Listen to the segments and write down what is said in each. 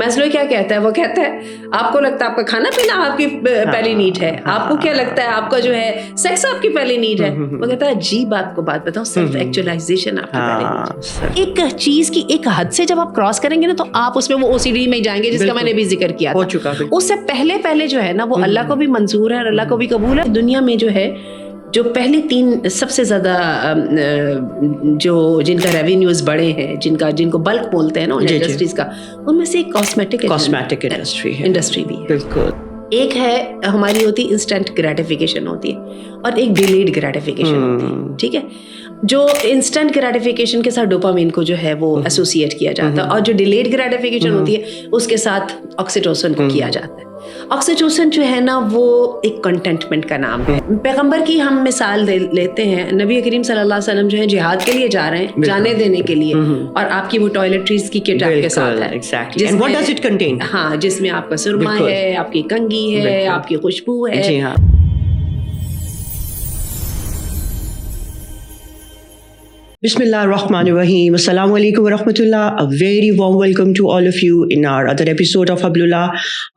Maslow کیا کہتا ہے؟ وہ کہتا ہے آپ کو لگتا ہے آپ کا کھانا پینا آپ کی پہلی نیڈ ہے, آپ کو کیا لگتا ہے آپ کا جو ہے سیکس آپ کی پہلی نیڈ ہے. وہ کہتا ہے عجیب آپ کو بات بتاؤں, سیلف ایکچولائزیشن آپ کی پہلی نیڈ. ایک چیز کی ایک حد سے جب آپ کراس کریں گے نا تو آپ اس میں وہ OCD میں جائیں گے جس کا میں نے بھی ذکر کیا تھا. اس سے پہلے جو ہے نا وہ اللہ کو بھی منظور ہے اور اللہ کو بھی قبول ہے. دنیا میں جو ہے جو پہلی 3 سب سے زیادہ جو جن کا ریونیوز بڑے ہیں, جن کو بلک بولتے ہیں نا انڈسٹریز کا, ان میں سے ایک کاسمیٹک انڈسٹری بھی ہے. بالکل. ایک ہے ہماری ہوتی انسٹنٹ گریٹیفیکیشن ہوتی ہے اور ایک ڈیلیڈ گریٹیفیکیشن ہوتی ہے. ٹھیک ہے, جو انسٹنٹ گریٹیفیکیشن کے ساتھ ڈوپامین کو جو ہے وہ ایسوسیٹ کیا جاتا ہے, اور جو ڈیلیڈ گریٹیفیکیشن ہوتی ہے اس کے ساتھ آکسیٹوسن کو کیا جاتا ہے. آکسیٹوسن جو ہے نا وہ ایک کنٹینٹمنٹ کا نام ہے. پیغمبر کی ہم مثال لیتے ہیں, نبی کریم صلی اللہ علیہ وسلم جو ہے جہاد کے لیے جا رہے ہیں, جانے دینے کے لیے, اور آپ کی وہ ٹوائلٹریز کی کٹ آپ کے ساتھ ہے, ہاں, جس میں آپ کا سرما ہے, آپ کی کنگھی ہے, آپ کی خوشبو ہے. بسم اللہ الرحمن الرحیم. السلام علیکم ورحمۃ اللہ. A very warm welcome to all of you in our other episode of حبلاللہ,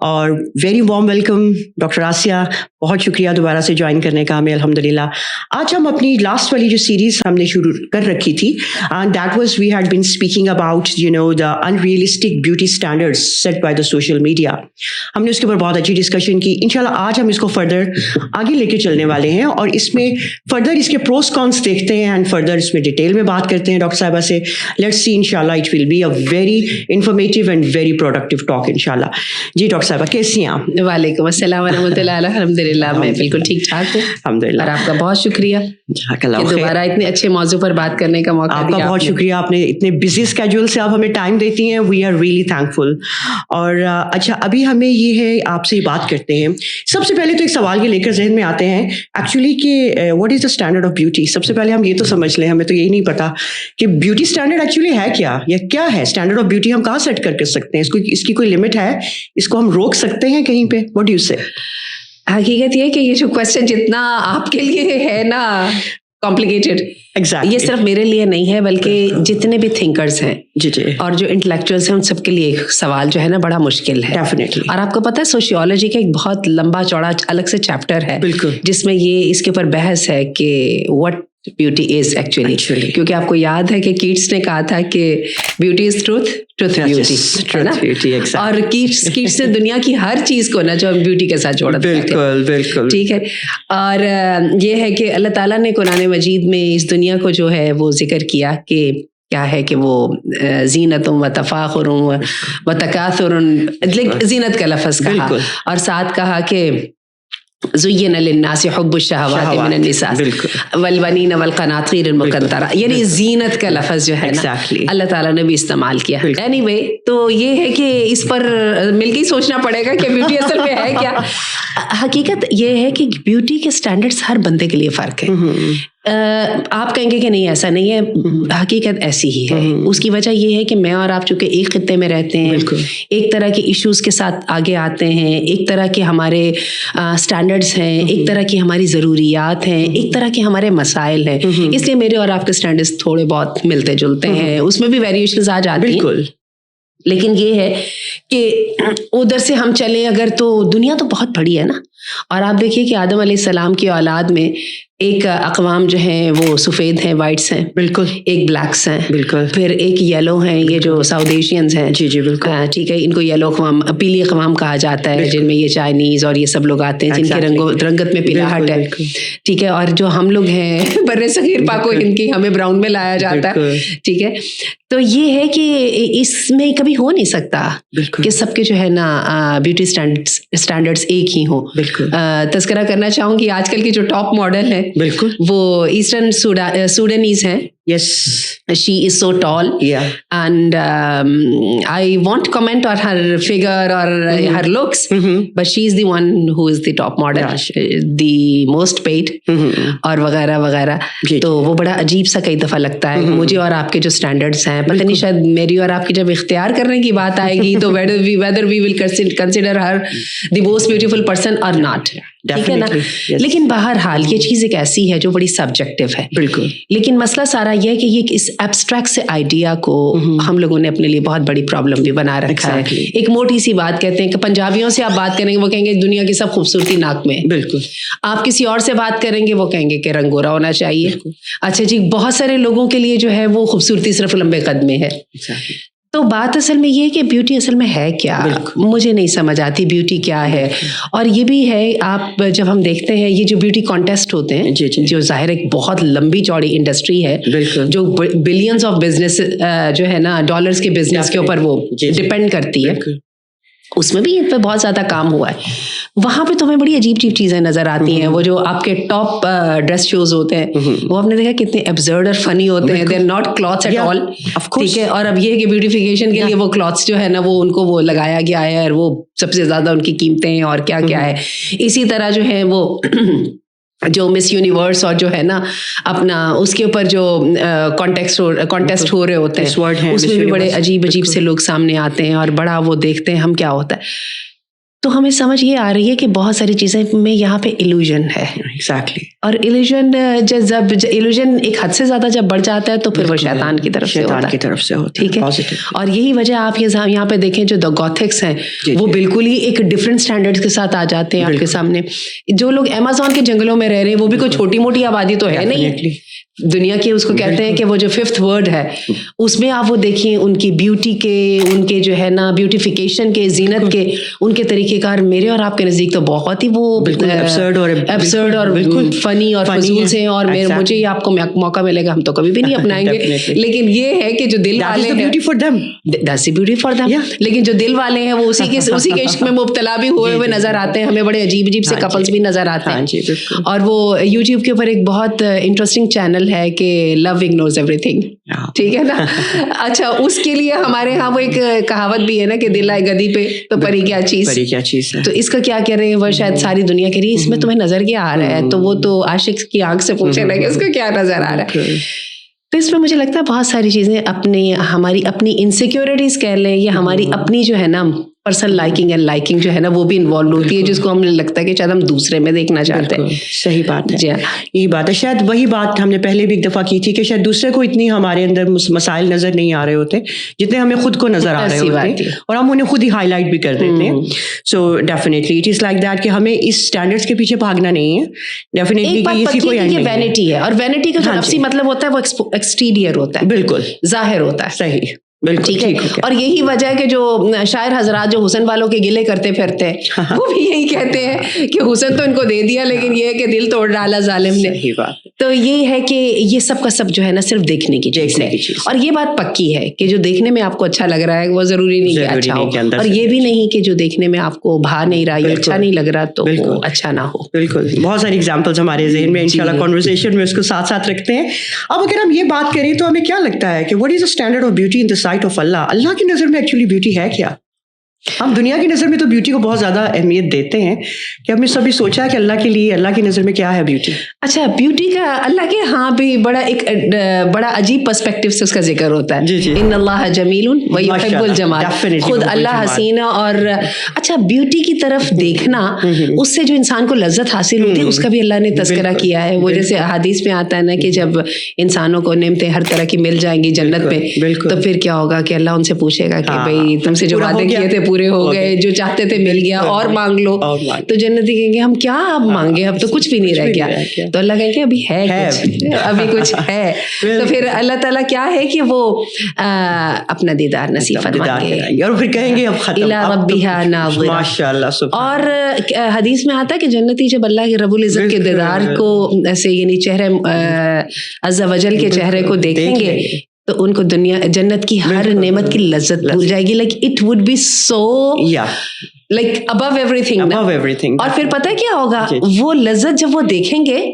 اور very warm welcome doctor Asiya. بہت شکریہ دوبارہ سے جوائن کرنے کا ہمیں الحمدللہ. آج ہم اپنی لاسٹ والی جو سیریز ہم نے شروع کر رکھی تھی, and that was we had been speaking about the unrealistic beauty standards set by the social media. ہم نے اس کے اوپر بہت اچھی ڈسکشن کی. انشاءاللہ آج ہم اس کو فردر آگے لے کے چلنے والے ہیں, اور اس میں فردر اس کے پروز کونس دیکھتے ہیں, اینڈ فردر اس میں ڈیٹیل میں بات کرتے ہیں ڈاکٹر صاحبہ سے. لیٹس سی, انشاءاللہ it will be a very informative and very productive talk انشاءاللہ. جی ڈاکٹر صاحبہ کیسی ہیں آپ؟ وعلیکم السلام ورحمۃ اللہ. الحمدللہ میں بالکل ٹھیک ٹھاک ہوں الحمدللہ, اور آپ کا بہت شکریہ کہ دوبارہ اتنے اچھے موضوع پر بات کرنے کا موقع دیا. آپ کا بہت شکریہ, آپ نے اتنے بزی اسکیجول سے آپ ہمیں ٹائم دیتی ہیں. وی آر ریئلی تھینک فل. اور اچھا, ابھی ہمیں یہ ہے آپ سے بات کرتے ہیں. سب سے پہلے تو ایک سوال یہ لے کر ذہن میں آتے ہیں ایکچولی کہ what is the standard of beauty. سب سے پہلے ہم یہ تو سمجھ لیں, ہمیں تو یہی نہیں پتا کہ بیوٹی اسٹینڈرڈ ایکچولی ہے کیا, یا کیا ہے اسٹینڈرڈ آف بیوٹی. ہم کہاں سیٹ کر سکتے ہیں اس کی کوئی لمٹ ہے, اس کو ہم روک سکتے ہیں کہیں پہ؟ واٹ ڈو یو سے؟ حقیقت یہ کہ یہ جو کوشچن جتنا آپ کے لیے ہے نا کمپلیکیٹڈ, یہ صرف میرے لیے نہیں ہے بلکہ جتنے بھی تھنکرز ہیں اور جو انٹلیکچوئلس ہیں ان سب کے لیے سوال جو ہے نا بڑا مشکل ہے. اور آپ کو پتہ ہے سوشیولوجی کا ایک بہت لمبا چوڑا الگ سے چیپٹر ہے جس میں یہ اس کے اوپر بحث ہے کہ what بیوٹی از ایکچولی, کیونکہ آپ کو یاد ہے کہ کیٹس نے کہا تھا کہ beauty is truth, truth beauty, اور کیٹس نے دنیا کی ہر چیز کو نا جو بیوٹی کے ساتھ جوڑا. بالکل ٹھیک ہے. اور یہ ہے کہ اللہ تعالیٰ نے قرآن مجید میں اس دنیا کو جو ہے وہ ذکر کیا کہ کیا ہے کہ وہ زینت و تفاخر و تکاثر, زینت کا لفظ کہا, اور ساتھ کہا کہ زین للناس حب الشہوات من النساء والبنین والقناطیر المقنطرہ, یعنی زینت کا لفظ جو ہے نا اللہ تعالیٰ نے بھی استعمال کیا. اینی وے, تو یہ ہے کہ اس پر مل کے ہی سوچنا پڑے گا کہ بیوٹی اصل میں ہے کیا. حقیقت یہ ہے کہ بیوٹی کے اسٹینڈرڈس ہر بندے کے لیے فرق ہے. آپ کہیں گے کہ نہیں ایسا نہیں ہے, حقیقت ایسی ہی ہے. اس کی وجہ یہ ہے کہ میں اور آپ چونکہ ایک خطے میں رہتے ہیں, ایک طرح کے ایشوز کے ساتھ آگے آتے ہیں, ایک طرح کے ہمارے اسٹینڈرڈس ہیں, ایک طرح کی ہماری ضروریات ہیں, ایک طرح کے ہمارے مسائل ہیں. اس لیے میرے اور آپ کے اسٹینڈرڈس تھوڑے بہت ملتے جلتے ہیں, اس میں بھی ویریشنز آ جاتی ہیں. لیکن یہ ہے کہ ادھر سے ہم چلیں اگر, تو دنیا تو بہت بڑی ہے نا. اور آپ دیکھیے کہ آدم علیہ السلام کی اولاد میں ایک اقوام جو ہیں وہ سفید ہیں, وائٹس ہیں, بالکل, ایک بلیکس ہیں, بالکل, پھر ایک یلو ہیں, یہ جو ساؤتھ ایشینز ہیں. جی بالکل ٹھیک ہے, ان کو یلو اقوام, پیلی اقوام کہا جاتا ہے, جن میں یہ چائنیز اور یہ سب لوگ آتے ہیں جن کی رنگت میں پیلاہٹ ہے. ٹھیک ہے, اور جو ہم لوگ ہیں بر صغیر پاک و ہند کی, ہمیں براؤن میں لایا جاتا ہے. ٹھیک ہے, تو یہ ہے کہ اس میں کبھی ہو نہیں سکتا کہ سب کے جو ہے نا بیوٹی اسٹینڈرڈس ایک ہی ہوں. تذکرہ کرنا چاہوں گی آج کل کی جو ٹاپ ماڈل ہے بالکل وہ ایسٹرن سوڈانیز ہیں. Yes, she is so tall. Yeah. And I won't comment on her figure or her looks, but she is the one who is the top model, the most paid, اور وغیرہ وغیرہ. تو وہ بڑا عجیب سا کئی دفعہ لگتا ہے مجھے اور آپ کے جو اسٹینڈرڈس ہیں, پتہ نہیں شاید میری اور آپ کی جب اختیار کرنے کی بات آئے گی تو whether we will consider her the most beautiful person or not. ٹھیک ہے نا. لیکن بہرحال یہ چیز ایک ایسی ہے جو بڑی سبجیکٹو ہے. بالکل. لیکن مسئلہ سارا یہ ہے کہ یہ اس ایبسٹریکٹ سے آئیڈیا کو ہم لوگوں نے اپنے لیے بہت بڑی پرابلم بھی بنا رکھا ہے. ایک موٹی سی بات کہتے ہیں کہ پنجابیوں سے آپ بات کریں گے وہ کہیں گے دنیا کی سب خوبصورتی ناک میں. بالکل. آپ کسی اور سے بات کریں گے وہ کہیں گے کہ رنگ گورا ہونا چاہیے. اچھا جی, بہت سارے لوگوں کے لیے جو ہے وہ خوبصورتی صرف لمبے قد میں ہے. تو بات اصل میں یہ ہے کہ بیوٹی اصل میں ہے کیا, مجھے نہیں سمجھ آتی بیوٹی کیا ہے. اور یہ بھی ہے, آپ جب ہم دیکھتے ہیں یہ جو بیوٹی کانٹیسٹ ہوتے ہیں جو ظاہر ایک بہت لمبی چوڑی انڈسٹری ہے جو بلینز آف بزنس جو ہے نا ڈالرز کے بزنس کے اوپر وہ ڈپینڈ کرتی ہے, اس میں بھی ان پہ بہت زیادہ کام ہوا ہے. وہاں پہ تو ہمیں بڑی عجیب عجیب چیزیں نظر آتی ہیں. وہ جو آپ کے ٹاپ ڈریس شوز ہوتے ہیں وہ آپ نے دیکھا کتنے ایبزرڈ اور فنی ہوتے ہیں. They are not clothes at all, ٹھیک ہے. اور اب یہ ہے کہ بیوٹیفیکیشن کے لیے وہ کلاتھس جو ہے نا وہ ان کو وہ لگایا گیا ہے اور وہ سب سے زیادہ ان کی قیمتیں ہیں اور کیا کیا ہے. اسی طرح جو ہے وہ جو مس یونیورس اور جو ہے نا اپنا اس کے اوپر جو کانٹیسٹ ہو رہے ہوتے ہیں اس میں بھی بڑے عجیب عجیب سے لوگ سامنے آتے ہیں اور بڑا وہ دیکھتے ہیں ہم کیا ہوتا ہے. تو ہمیں سمجھ یہ آ رہی ہے کہ بہت ساری چیزیں میں یہاں پہ ایلوژن ہے. ایگزیکٹلی. اور ایلوژن جب ایلوژن ایک حد سے زیادہ جب بڑھ جاتا ہے تو پھر وہ شیطان کی طرف سے ہوتا ہے. ٹھیک ہے. اور یہی وجہ آپ یہاں پہ دیکھیں جو دا گوتھکس ہیں وہ بالکل ہی ایک ڈفرینٹ اسٹینڈرڈ کے ساتھ آ جاتے ہیں آپ کے سامنے. جو لوگ امیزون کے جنگلوں میں رہ رہے ہیں وہ بھی کوئی چھوٹی موٹی آبادی تو ہے نہیں دنیا کی. اس کو کہتے ہیں کہ وہ جو 5th ورلڈ ہے اس میں آپ وہ دیکھیں ان کی بیوٹی کے, ان کے جو ہے نا بیوٹیفیکیشن کے, زینت کے, ان کے طریقہ کار میرے اور آپ کے نزدیک تو بہت ہی وہ ایبسرڈ اور فنی اور فضول سے ہیں. اور مجھے آپ کو موقع ملے گا ہم تو کبھی بھی نہیں اپنائیں گے. لیکن یہ ہے کہ جو دل والے ہیں that's the beauty for them. لیکن جو دل والے ہیں وہ اسی کے عشق میں مبتلا بھی ہوئے نظر آتے ہیں. ہمیں بڑے عجیب عجیب سے کپلز بھی نظر آتے ہیں. اور وہ یوٹیوب کے اوپر ایک بہت انٹرسٹنگ چینل ہے کہ لو اگنورز ایوری تھنگ, ٹھیک ہے نا. اچھا, اس کے لیے ہمارے یہاں وہ ایک کہاوت بھی ہے نا کہ دل آئے گدی پہ تو پری کیا چیز. تو اس کا کیا کہہ رہے ہیں وہ شاید ساری دنیا کہہ رہی ہے اس میں تمہیں نظر کیا آ رہا ہے, تو وہ تو عاشق کی آنکھ سے پوچھے نا کہ اس کا کیا نظر آ رہا ہے. تو اس میں مجھے لگتا ہے بہت ساری چیزیں ہماری اپنی انسیکیورٹیز کہہ لیں یا ہماری اپنی جو ہے نا پرسنل لائکنگ اینڈ لائکنگ جو ہے نا وہ بھی انوالو ہوتی ہے جس کو ہمیں لگتا ہے کہ شاید ہم دوسرے میں دیکھنا چاہتے ہیں. صحیح بات ہے. یہی بات ہے. شاید وہی بات ہم نے پہلے بھی ایک دفعہ کی تھی کہ شاید دوسرے کو اتنی ہمارے اندر مسائل نظر نہیں آ رہے ہوتے جتنے ہمیں خود کو نظر آ رہے ہوتے ہیں اور ہم انہیں خود ہی ہائی لائٹ بھی کر دیتے ہیں. So definitely it is like that کہ ہمیں اس اسٹینڈرڈس کے پیچھے بھاگنا نہیں ہے. ڈیفینیٹلی وینٹی ہے, اور وینٹی کا جو لفظی مطلب ہوتا ہے وہ ایکسٹیریئر ہوتا ہے, بالکل ظاہر ہوتا ہے. صحیح, ٹھیک ہے. اور یہی وجہ ہے کہ جو شاعر حضرات جو حسن والوں کے گلے کرتے پھرتے ہیں وہ بھی یہی کہتے ہیں کہ حسن تو ان کو دے دیا لیکن یہ ہے کہ دل توڑ ڈالا ظالم نے. تو یہ ہے کہ یہ سب کا سب جو ہے نا صرف دیکھنے کی چیز ہے. اور یہ بات پکی ہے کہ جو دیکھنے میں آپ کو اچھا لگ رہا ہے وہ ضروری نہیں کہ اچھا ہو, اور یہ بھی نہیں کہ جو دیکھنے میں آپ کو بھا نہیں رہا یا اچھا نہیں لگ رہا تو وہ اچھا نہ ہو. بالکل. بہت ساری ایگزامپلز ہمارے ذہن میں انشاءاللہ کنورسیشن میں اس کو ساتھ ساتھ رکھتے ہیں. اب اگر ہم یہ بات کریں تو ہمیں کیا لگتا ہے کہ what is the standard of beauty in the sight of Allah کی نظر میں ایکچولی بیوٹی ہے کیا؟ ہم دنیا کی نظر میں تو بیوٹی کو بہت زیادہ اہمیت دیتے ہیں کہ ہم نے سبھی سوچا ہے کہ اللہ کے لیے اللہ کی نظر میں کیا ہے بیوٹی. اچھا, بیوٹی کا اللہ کے ہاں بھی بڑا عجیب پرسپیکٹو سے اس کا ذکر ہوتا ہے. ان اللہ جمیل و یحب الجمال, خود اللہ حسین. اور اچھا, بیوٹی کی طرف دیکھنا اس سے جو انسان کو لذت حاصل ہوتی ہے اس کا بھی اللہ نے تذکرہ کیا ہے. وہ جیسے حدیث میں آتا ہے نا کہ جب انسانوں کو نعمتیں ہر طرح کی مل جائیں گی جنت میں تو پھر کیا ہوگا کہ اللہ ان سے پوچھے گا کہ بھائی تم سے جو وعدے کیے تھے پورے ہو گئے, جو چاہتے تھے مل گیا, اور مانگ لو. تو جنتی کہیں گے ہم کیا اب مانگے, اب تو کچھ بھی نہیں رہ گیا. تو اللہ کہیں گے ابھی ہے ابھی کچھ ہے. تو پھر اللہ تعالیٰ کیا ہے کہ وہ اپنا دیدار نصیب فرمائیں گے اور پھر کہیں گے اب ختم الی ربها ناظرہ. ماشاءاللہ. اور حدیث میں آتا ہے کہ جنتی جب اللہ کے رب العزت کے دیدار کو ایسے یعنی چہرے عز و جل کے چہرے کو دیکھیں گے تو ان کو دنیا جنت کی ہر نعمت کی لذت بھول جائے گی. Like it would be so like above ایوری تھنگ. اور پھر پتہ کیا ہوگا, وہ لذت جب وہ دیکھیں گے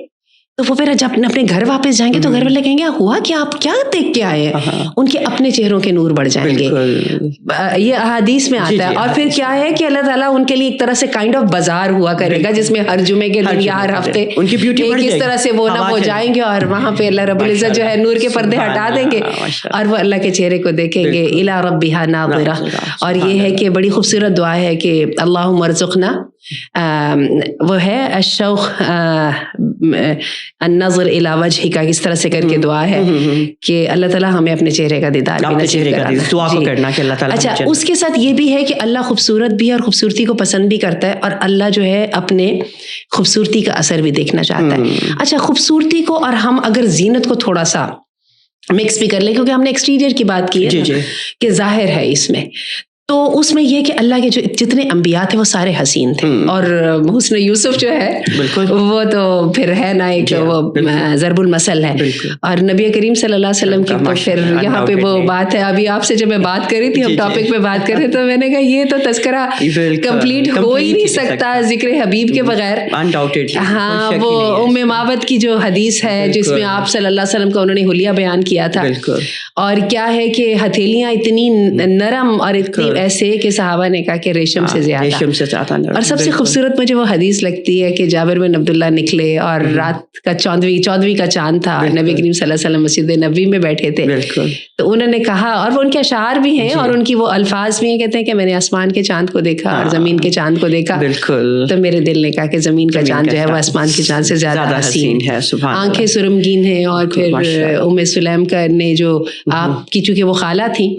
تو وہ پھر جب اپنے گھر واپس جائیں گے تو گھر والے کہیں گے ہوا کیا, آپ کیا دیکھ کے آئے ہیں. ان کے اپنے چہروں کے نور بڑھ جائیں گے. یہ احادیث میں آتا ہے. اور پھر کیا ہے کہ اللہ تعالیٰ ان کے لیے ایک طرح سے کائنڈ آف بازار ہوا کرے گا جس میں ہر جمعے کے دن یا ہر ہفتے کس طرح سے وہ نہ ہو جائیں گے اور وہاں پہ اللہ رب العزت جو ہے نور کے پردے ہٹا دیں گے اور وہ اللہ کے چہرے کو دیکھیں گے. الی ربها ناظرہ. اور یہ ہے کہ بڑی خوبصورت دعا ہے کہ اللہم ارزقنا وہ ہے الشوق النظر الی وجہک، اس طرح سے کر کے دعا ہے کہ اللہ تعالیٰ ہمیں اپنے چہرے کا دیدار بھی نصیب کرانا، دعا کو کرنا کہ اللہ تعالیٰ. اچھا اس کے ساتھ یہ بھی ہے کہ اللہ خوبصورت بھی ہے اور خوبصورتی کو پسند بھی کرتا ہے، اور اللہ جو ہے اپنے خوبصورتی کا اثر بھی دیکھنا چاہتا ہے. اچھا خوبصورتی کو اور ہم اگر زینت کو تھوڑا سا مکس بھی کر لیں، کیونکہ ہم نے ایکسٹیریئر کی بات کی ہے کہ ظاہر ہے اس میں، تو اس میں یہ کہ اللہ کے جو جتنے انبیاء تھے وہ سارے حسین تھے، اور حسن یوسف جو ہے وہ تو پھر ہے نا ایک وہ ضرب المثل ہے. اور نبی کریم صلی اللہ علیہ وسلم کی تو پھر یہاں پہ وہ بات ہے، ابھی آپ سے جب میں بات کر رہی تھی ہم ٹاپک پہ بات کر رہے تو میں نے کہا یہ تو تذکرہ کمپلیٹ ہو ہی نہیں سکتا ذکر حبیب کے بغیر. ہاں وہ ام معبد کی جو حدیث ہے جس میں آپ صلی اللہ علیہ وسلم کا انہوں نے حلیہ بیان کیا تھا، اور کیا ہے کہ ہتھیلیاں اتنی نرم اور اتنی ایسے کہ صحابہ نے کہا کہ ریشم سے زیادہ. اور سب سے خوبصورت مجھے وہ حدیث لگتی ہے کہ جابر بن عبداللہ نکلے اور رات کا 14ویں کا چاند تھا، نبی کریم صلی اللہ علیہ وسلم مسجد نبوی میں بیٹھے تھے، تو انہوں نے کہا، اور وہ ان کے اشعار بھی ہیں اور ان کی وہ الفاظ بھی ہیں، کہتے ہیں کہ میں نے آسمان کے چاند کو دیکھا اور زمین کے چاند کو دیکھا، تو میرے دل نے کہا کہ زمین کا چاند جو ہے وہ آسمان کے چاند سے زیادہ حسین ہے، آنکھیں سرمگین ہیں. اور پھر ام سلیم کا نے جو آپ کی چونکہ وہ خالہ تھی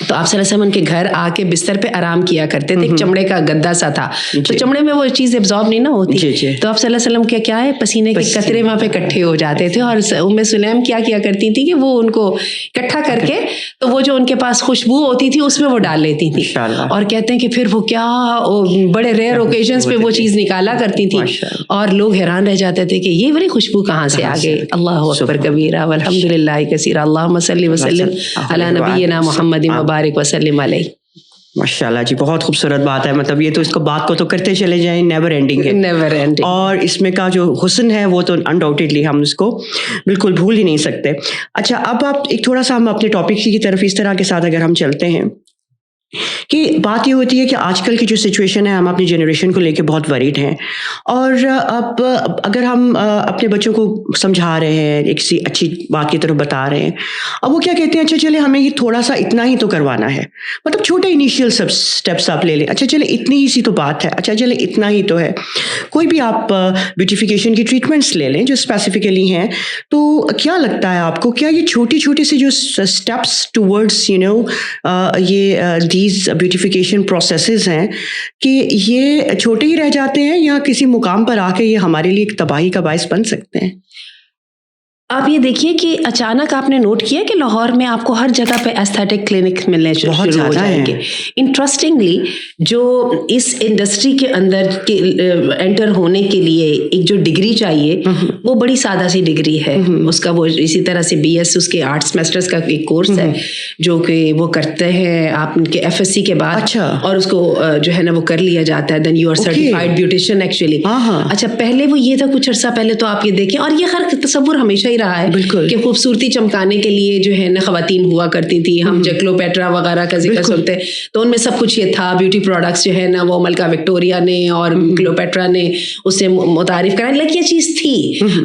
تو آپ صلی اللہ علیہ وسلم ان کے گھر آ کے بستر پہ آرام کیا کرتے تھے، ایک چمڑے کا گدا سا تھا، تو چمڑے میں وہ چیز ایبزارب نہیں نہ ہوتی، تو آپ صلی اللہ علیہ وسلم کیا ہے پسینے کے قطرے وہاں پہ اکٹھے ہو جاتے تھے، اور ام سلیم کیا کرتی تھی کہ وہ ان کو اکٹھا کر کے تو وہ جو ان کے پاس خوشبو ہوتی تھی اس میں وہ ڈال لیتی تھی، اور کہتے ہیں کہ پھر وہ کیا بڑے ریئر اوکیزنس پہ وہ چیز نکالا کرتی تھی، اور لوگ حیران رہ جاتے تھے کہ یہ بڑی خوشبو کہاں سے آ گئی. اللہ اکبر کبیرہ والحمد للہ کثیرہ، اللہم صلی وسلم علی نبینا محمد بارک وسلم علیہ. ماشاء اللہ جی، بہت خوبصورت بات ہے. مطلب یہ تو اس کو بات کو تو کرتے چلے جائیں، نیور اینڈنگ ہے، نیور اینڈنگ. اور اس میں کا جو حسن ہے وہ تو انڈاؤٹیڈلی ہم اس کو بالکل بھول ہی نہیں سکتے. اچھا اب آپ ایک تھوڑا سا ہم اپنے ٹاپک کی طرف اس طرح کے ساتھ اگر ہم چلتے ہیں کہ بات یہ ہوتی ہے کہ آج کل کی جو سچویشن ہے، ہم اپنی جنریشن کو لے کے بہت وریڈ ہیں، اور اب اگر ہم اپنے بچوں کو سمجھا رہے ہیں، ایک سی اچھی بات کی طرف بتا رہے ہیں، اب وہ کیا کہتے ہیں، اچھا چلے ہمیں یہ تھوڑا سا اتنا ہی تو کروانا ہے، مطلب چھوٹے انیشیل سب اسٹیپس آپ لے لیں، اچھا چلے اتنی ہی سی تو بات ہے، اچھا چلے اتنا ہی تو ہے. کوئی بھی آپ بیوٹیفیکیشن کی ٹریٹمنٹس لے لیں جو اسپیسیفکلی ہیں، تو کیا لگتا ہے آپ کو، کیا یہ چھوٹی چھوٹی سی جو اسٹیپس ٹورڈس یہ بیوٹیفیکیشن پروسیسز ہیں کہ یہ چھوٹے ہی رہ جاتے ہیں، یا کسی مقام پر آ کے یہ ہمارے لیے ایک تباہی کا باعث بن سکتے ہیں؟ آپ یہ دیکھیے کہ اچانک آپ نے نوٹ کیا کہ لاہور میں آپ کو ہر جگہ پہ ایستھیٹک کلینک ملنے شروع ہو جائیں گے. انٹرسٹنگلی جو اس انڈسٹری کے اندر انٹر ہونے کے لیے ایک جو ڈگری چاہیے وہ بڑی سادہ سی ڈگری ہے، اس کا وہ اسی طرح سے BS اس کے 8 سیمسٹرز کا ایک کورس ہے جو کہ وہ کرتے ہیں آپ ان کے FSC کے بعد، اور اس کو جو ہے نا وہ کر لیا جاتا ہے، then you are certified beautician actually. اچھا پہلے وہ یہ تھا کچھ عرصہ پہلے، تو آپ یہ دیکھیں، اور یہ ہر تصور ہمیشہ ہی رہا ہے کہ خوبصورتی چمکانے کے لیے جو ہے نا خواتین ہوا کرتی تھی. ہم کلیوپیٹرا وغیرہ کا ذکر سنتے تو ان میں سب کچھ یہ تھا، بیوٹی پروڈکٹس جو ہے نا وہ ملکہ وکٹوریا نے اور کلیوپیٹرا نے اسے متعارف کرایا، لیکن یہ چیز تھی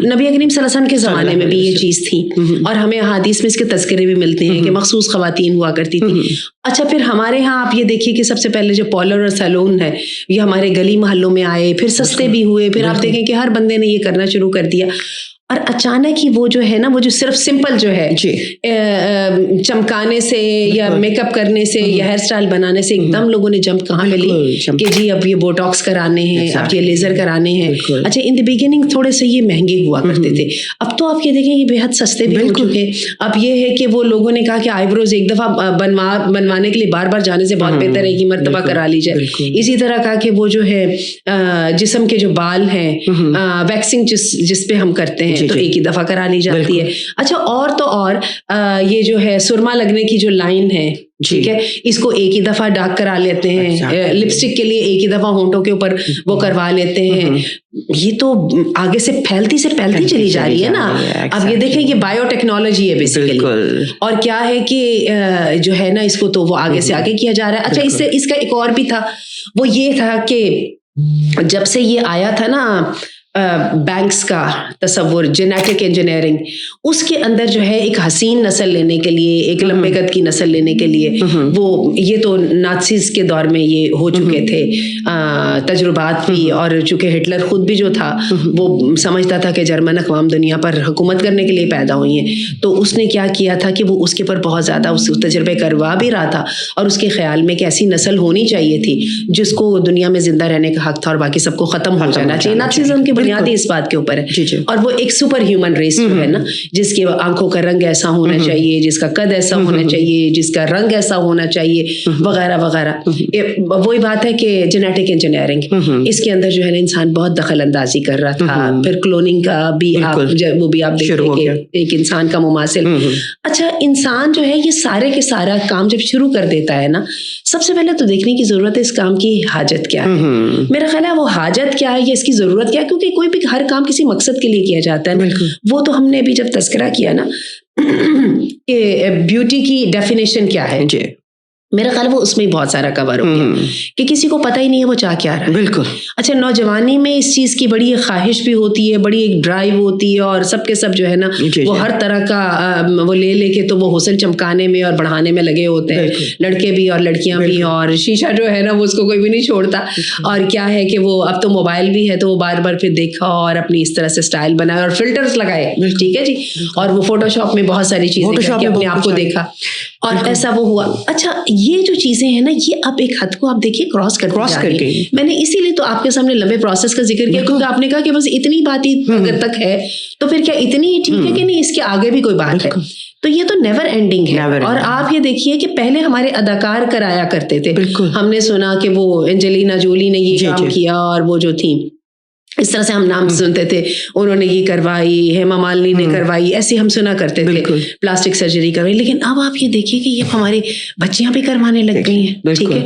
نبی کریم صلی اللہ علیہ وسلم کے زمانے میں بھی یہ چیز تھی، اور ہمیں احادیث میں اس کے تذکرے بھی ملتے ہیں کہ مخصوص خواتین ہوا کرتی تھی. اچھا پھر ہمارے ہاں آپ یہ دیکھیے کہ سب سے پہلے جو پارلر اور سیلون ہے یہ ہمارے گلی محلوں میں آئے، پھر سستے بھی ہوئے، پھر آپ دیکھیں کہ ہر بندے نے یہ کرنا شروع کر دیا، اور اچانک ہی وہ جو ہے نا وہ جو صرف سمپل جو ہے چمکانے سے یا میک اپ کرنے سے یا ہیئر اسٹائل بنانے سے ایک دم لوگوں نے جمپ کہاں پہ لی کہ جی اب یہ بوٹاکس کرانے ہیں، اب یہ لیزر کرانے ہیں. اچھا ان دی بگننگ تھوڑے سے یہ مہنگے ہوا کرتے تھے، اب تو آپ یہ دیکھیں یہ بے حد سستے بھی ہو چکے. اب یہ ہے کہ وہ لوگوں نے کہا کہ آئی بروز ایک دفعہ بنوانے کے لیے بار بار جانے سے بہت بہتر ہے کہ مرتبہ کرا لی جائے. اسی طرح کہا کہ وہ جو ہے جسم کے جو بال ہیں ویکسنگ جس پہ ہم کرتے ہیں تو ایک ہی دفعہ کرا لی جاتی ہے. اچھا اور تو اور یہ جو ہے سرما لگنے کی جو لائن ہے ٹھیک ہے اس کو ایک ہی دفعہ ڈارک کرا لیتے ہیں، لپسٹک کے لیے ایک ہی دفعہ ہونٹوں کے اوپر وہ کروا لیتے ہیں. یہ تو آگے سے پھیلتی چلی جا رہی ہے نا. اب یہ دیکھیں یہ بایو ٹیکنالوجی ہے بیسیکلی، اور کیا ہے کہ جو ہے نا اس کو تو وہ آگے سے آگے کیا جا رہا ہے. اچھا اس کا ایک اور بھی تھا، وہ یہ تھا کہ جب سے یہ آیا تھا نا بینکس کا تصور، جینیٹک انجینئرنگ، اس کے اندر جو ہے ایک حسین نسل لینے کے لیے، ایک لمبے قد کی نسل لینے کے لیے، وہ یہ تو نازیز کے دور میں یہ ہو چکے تھے تجربات بھی، اور چونکہ ہٹلر خود بھی جو تھا وہ سمجھتا تھا کہ جرمن اقوام دنیا پر حکومت کرنے کے لیے پیدا ہوئی ہیں، تو اس نے کیا کیا تھا کہ وہ اس کے پر بہت زیادہ اس تجربے کروا بھی رہا تھا، اور اس کے خیال میں کہ ایسی نسل ہونی چاہیے تھی جس کو دنیا میں زندہ رہنے کا حق تھا اور باقی سب کو ختم ہو جانا چاہیے. نازیزم کی بنیادی اس بات کے اوپر ہے. اور وہ ایک سپر ہیومن ریس جو ہے نا، جس کی آنکھوں کا رنگ ایسا ہونا چاہیے، جس کا قد ایسا ہونا چاہیے، جس کا رنگ ایسا ہونا چاہیے، وغیرہ وغیرہ. وہی بات ہے کہ جینیٹک انجینئرنگ، اس کے اندر جو ہے نا انسان بہت دخل اندازی کر رہا تھا. پھر کلوننگ کا بھی وہ بھی آپ دیکھیں کہ ایک انسان کا مماثل. اچھا، انسان جو ہے یہ سارے کے سارا کام جب شروع کر دیتا ہے نا، سب سے پہلے تو دیکھنے کی ضرورت ہے اس کام کی حاجت کیا ہے. میرا خیال ہے وہ حاجت کیا ہے یا اس کی ضرورت کیا ہے، کیونکہ کوئی بھی ہر کام کسی مقصد کے لیے کیا جاتا ہے. وہ تو ہم نے ابھی جب تذکرہ کیا نا کہ بیوٹی کی ڈیفینیشن کیا ہے، میرا خیال وہ اس میں بہت سارا کور ہو گیا کہ کسی کو پتہ ہی نہیں ہے وہ چاہ کیا رہا ہے. بالکل. اچھا، نوجوانی میں اس چیز کی بڑی خواہش بھی ہوتی ہے، بڑی ایک ڈرائیو ہوتی ہے، اور سب کے سب جو ہے نا وہ ہر طرح کا وہ لے کے تو وہ حسن چمکانے میں اور بڑھانے میں لگے ہوتے ہیں، لڑکے بھی اور لڑکیاں بھی. اور شیشہ جو ہے نا وہ اس کو کوئی بھی نہیں چھوڑتا. اور کیا ہے کہ وہ اب تو موبائل بھی ہے تو وہ بار بار پھر دیکھا اور اپنی اس طرح سے اسٹائل بنایا اور فلٹرز لگائے. ٹھیک ہے جی. اور وہ فوٹو شاپ میں بہت ساری چیزیں اپنے آپ کو دیکھا اور ایسا وہ ہوا. اچھا، یہ جو چیزیں ہیں نا یہ اب ایک حد کو آپ دیکھیے کراس کر کے، میں نے اسی لیے تو آپ کے سامنے لمبے پروسیس کا ذکر کیا، کیونکہ آپ نے کہا کہ بس اتنی بات ہی اگر تک ہے تو پھر کیا اتنی ہی ٹھیک ہے کہ نہیں، اس کے آگے بھی کوئی بات ہے. تو یہ تو نیور اینڈنگ ہے. اور آپ یہ دیکھیے کہ پہلے ہمارے اداکار کرایا کرتے تھے، ہم نے سنا کہ وہ انجلینا جولی نے یہ کام کیا، اور وہ جو تھی اس طرح سے ہم نام سنتے تھے، انہوں نے یہ کروائی، ہیما مالنی نے کروائی، ایسے ہم سنا کرتے تھے، پلاسٹک سرجری کروائی. لیکن اب آپ یہ دیکھیے کہ یہ ہماری بچیاں بھی کروانے لگ گئی ہیں. ٹھیک ہے.